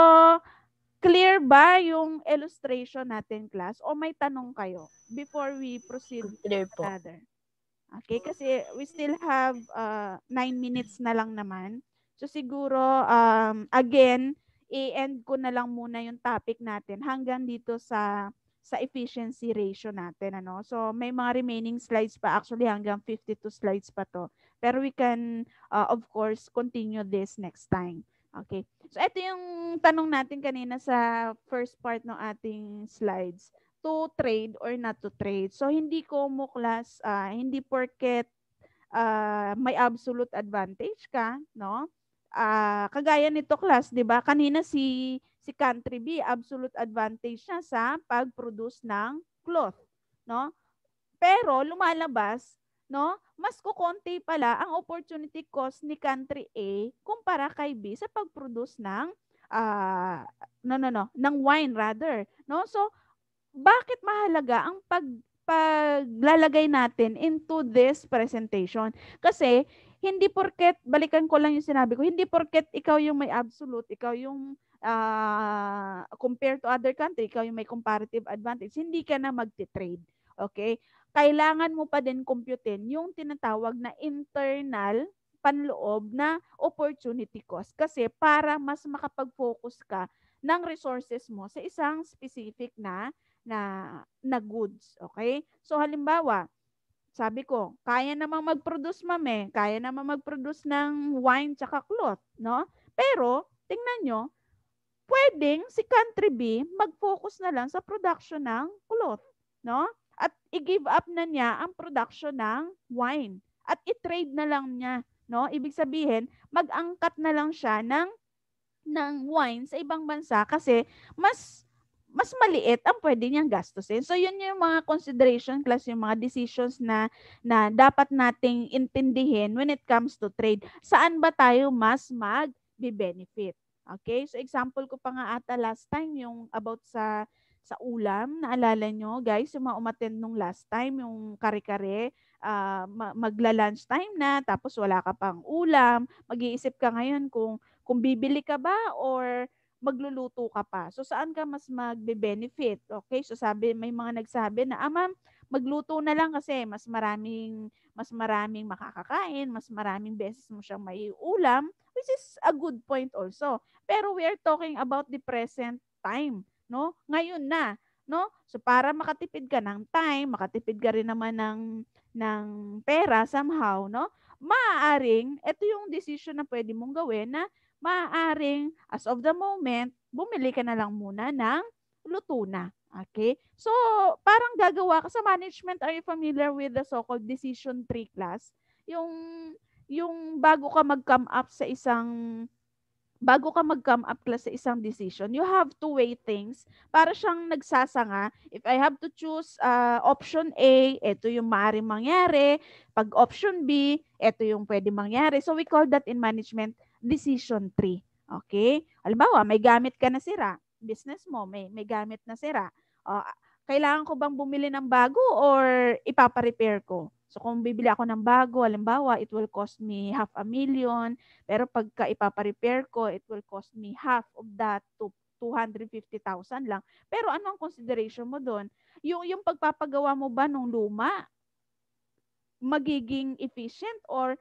clear ba yung illustration natin, class? O may tanong kayo before we proceed Clear po. further? Okay? Kasi we still have 9 minutes na lang naman. So siguro, again, i-end ko na lang muna yung topic natin hanggang dito sa efficiency ratio natin. Ano? So may mga remaining slides pa. Actually, hanggang 52 slides pa to. Pero we can, of course, continue this next time. Okay. So ito yung tanong natin kanina sa first part ng ating slides. To trade or not to trade. So hindi ko mo class, hindi porket may absolute advantage ka, no? Kagaya nito class, 'di ba? Kanina si country B, absolute advantage siya sa pag-produce ng cloth, no? Pero lumalabas, no? Mas kukonti pala ang opportunity cost ni country A kumpara kay B sa pag-produce ng ng wine rather, no? So bakit mahalaga ang paglalagay natin into this presentation? Kasi hindi porket, balikan ko lang yung sinabi ko, hindi porket ikaw yung may absolute, ikaw yung compared to other country, ikaw yung may comparative advantage, hindi ka na magti-trade. Okay? Kailangan mo pa din computein yung tinatawag na internal panloob na opportunity cost. Kasi para mas makapag-focus ka ng resources mo sa isang specific na goods. Okay? So halimbawa, sabi ko, kaya namang mag-produce mame, kaya namang mag-produce ng wine tsaka cloth, no? Pero, tingnan nyo, pwedeng si country B mag-focus na lang sa production ng cloth, no? At i-give up na niya ang production ng wine. At i-trade na lang niya, no? Ibig sabihin, mag-angkat na lang siya ng wine sa ibang bansa kasi mas maliit ang pwede niyang gastusin. So, yun yung mga consideration class, yung mga decisions na dapat nating intindihin when it comes to trade. Saan ba tayo mas mag-benefit? Okay? So, example ko pa nga ata last time, yung about sa ulam. Naalala nyo, guys, yung mga umattend nung last time, yung kare-kare, magla-lunch time na, tapos wala ka pang ulam. Mag-iisip ka ngayon kung bibili ka ba or magluluto ka pa. So, saan ka mas magbe-benefit? Okay? So, may mga nagsabi na, ma'am, magluto na lang kasi mas maraming makakakain, mas maraming beses mo siyang maiulam, which is a good point also. Pero we are talking about the present time, no? Ngayon na, no? So, para makatipid ka ng time, makatipid ka rin naman ng pera somehow, no? Maaaring, ito yung decision na pwede mong gawin na maaaring, as of the moment, bumili ka na lang muna ng luto na. Okay? So, parang gagawa ka sa management. Are you familiar with the so-called decision tree class? Yung bago ka mag-come up class sa isang decision, you have to weigh things para siyang nagsasanga. If I have to choose option A, ito yung maaaring mangyari. Pag option B, ito yung pwede mangyari. So we call that in management decision tree. Okay? Halimbawa, may gamit ka na sira. Business mo, may gamit na sira. Kailangan ko bang bumili ng bago or ipapa-repair ko? So kung bibili ako ng bago, halimbawa, it will cost me 500,000. Pero pagka ipapa-repair ko, it will cost me half of that to 250,000 lang. Pero ano ang consideration mo doon? Yung pagpapagawa mo ba nung luma, magiging efficient or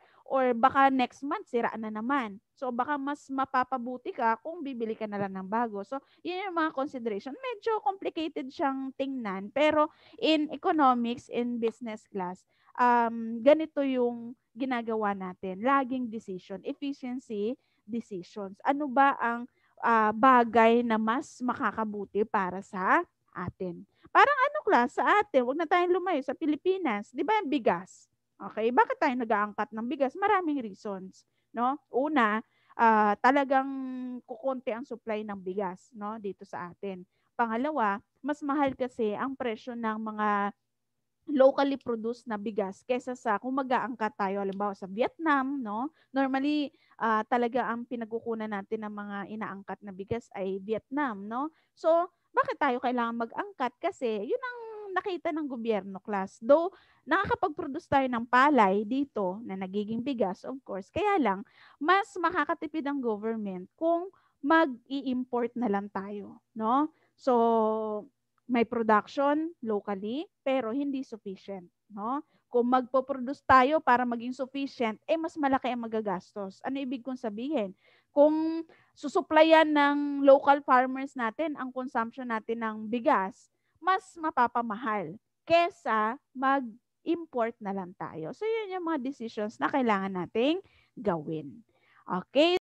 baka next month siraan na naman. So baka mas mapapabuti ka kung bibili ka na lang ng bago. So yun yung mga consideration. Medyo complicated siyang tingnan pero in economics, in business class, ganito yung ginagawa natin. Laging decision, efficiency decisions. Ano ba ang bagay na mas makakabuti para sa atin? Parang ano class sa atin, wag na tayong lumayo sa Pilipinas. Di ba yung bigas? Okay, bakit tayo nag-aangkat ng bigas? Maraming reasons, no? Una, talagang kukonti ang supply ng bigas, no, dito sa atin. Pangalawa, mas mahal kasi ang presyo ng mga locally produced na bigas kaysa sa kung mag-aangkat tayo halimbawa sa Vietnam, no? Normally, talaga ang pinagkukunan natin ng mga inaangkat na bigas ay Vietnam, no? So, bakit tayo kailangan mag-angkat? Kasi yun ang nakita ng gobyerno, class. Though, nakakapag-produce tayo ng palay dito na nagiging bigas, of course. Kaya lang, mas makakatipid ang government kung mag-i-import na lang tayo, no? So, may production locally pero hindi sufficient, no? Kung magpo-produce tayo para maging sufficient, mas malaki ang magagastos. Ano ibig kong sabihin? Kung susuplayan ng local farmers natin ang consumption natin ng bigas, mas mapapamahal kesa mag-import na lang tayo. So, yun yung mga decisions na kailangan nating gawin. Okay?